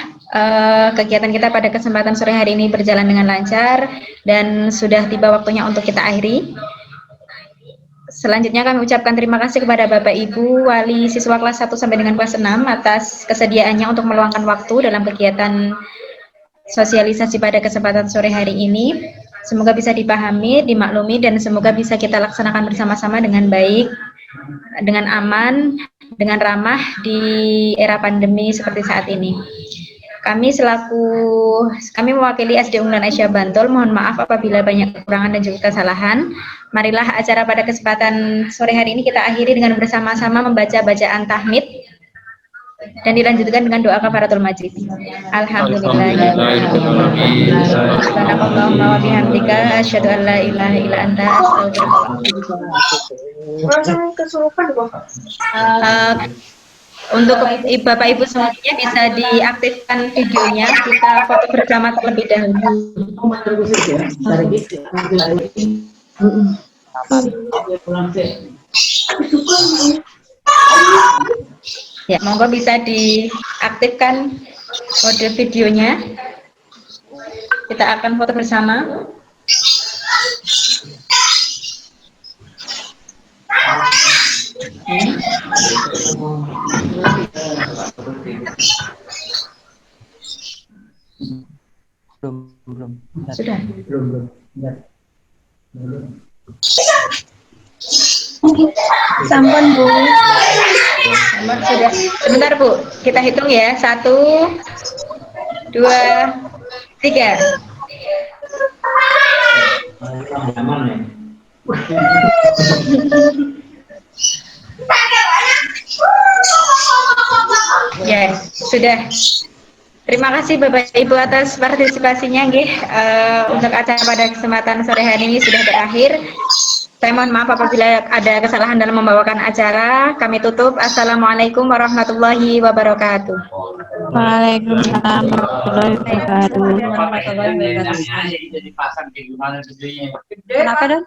kegiatan kita pada kesempatan sore hari ini berjalan dengan lancar dan sudah tiba waktunya untuk kita akhiri. Selanjutnya kami ucapkan terima kasih kepada Bapak Ibu wali siswa kelas 1 sampai dengan kelas 6 atas kesediaannya untuk meluangkan waktu dalam kegiatan sosialisasi pada kesempatan sore hari ini. Semoga bisa dipahami, dimaklumi, dan semoga bisa kita laksanakan bersama-sama dengan baik, dengan aman, dengan ramah di era pandemi seperti saat ini. Kami mewakili SD Unggulan Aisyah Bantul, mohon maaf apabila banyak kekurangan dan juga kesalahan. Marilah acara pada kesempatan sore hari ini kita akhiri dengan bersama-sama membaca bacaan tahmid dan dilanjutkan dengan doa kafaratul majlis. Subhanakallahumma wa bihamdika asyhadu an la ilaha illa anta astaghfiruka. Untuk Bapak Ibu semuanya bisa diaktifkan videonya, kita foto bersama terlebih dahulu. Ya, monggo bisa diaktifkan mode videonya. Kita akan foto bersama. Belum. Sudah. Belum. Sampun Bu. Sampun sudah. Sebentar Bu, kita hitung ya. 1, 2, 3. Yes, sudah. Terima kasih Bapak Ibu atas partisipasinya nggih. Untuk acara pada kesempatan sore hari ini sudah berakhir. Saya mohon maaf apabila ada kesalahan dalam membawakan acara. Kami tutup. Assalamualaikum warahmatullahi wabarakatuh. Waalaikumsalam warahmatullahi wabarakatuh. Jadi pasang kayak gimana Kenapa dong?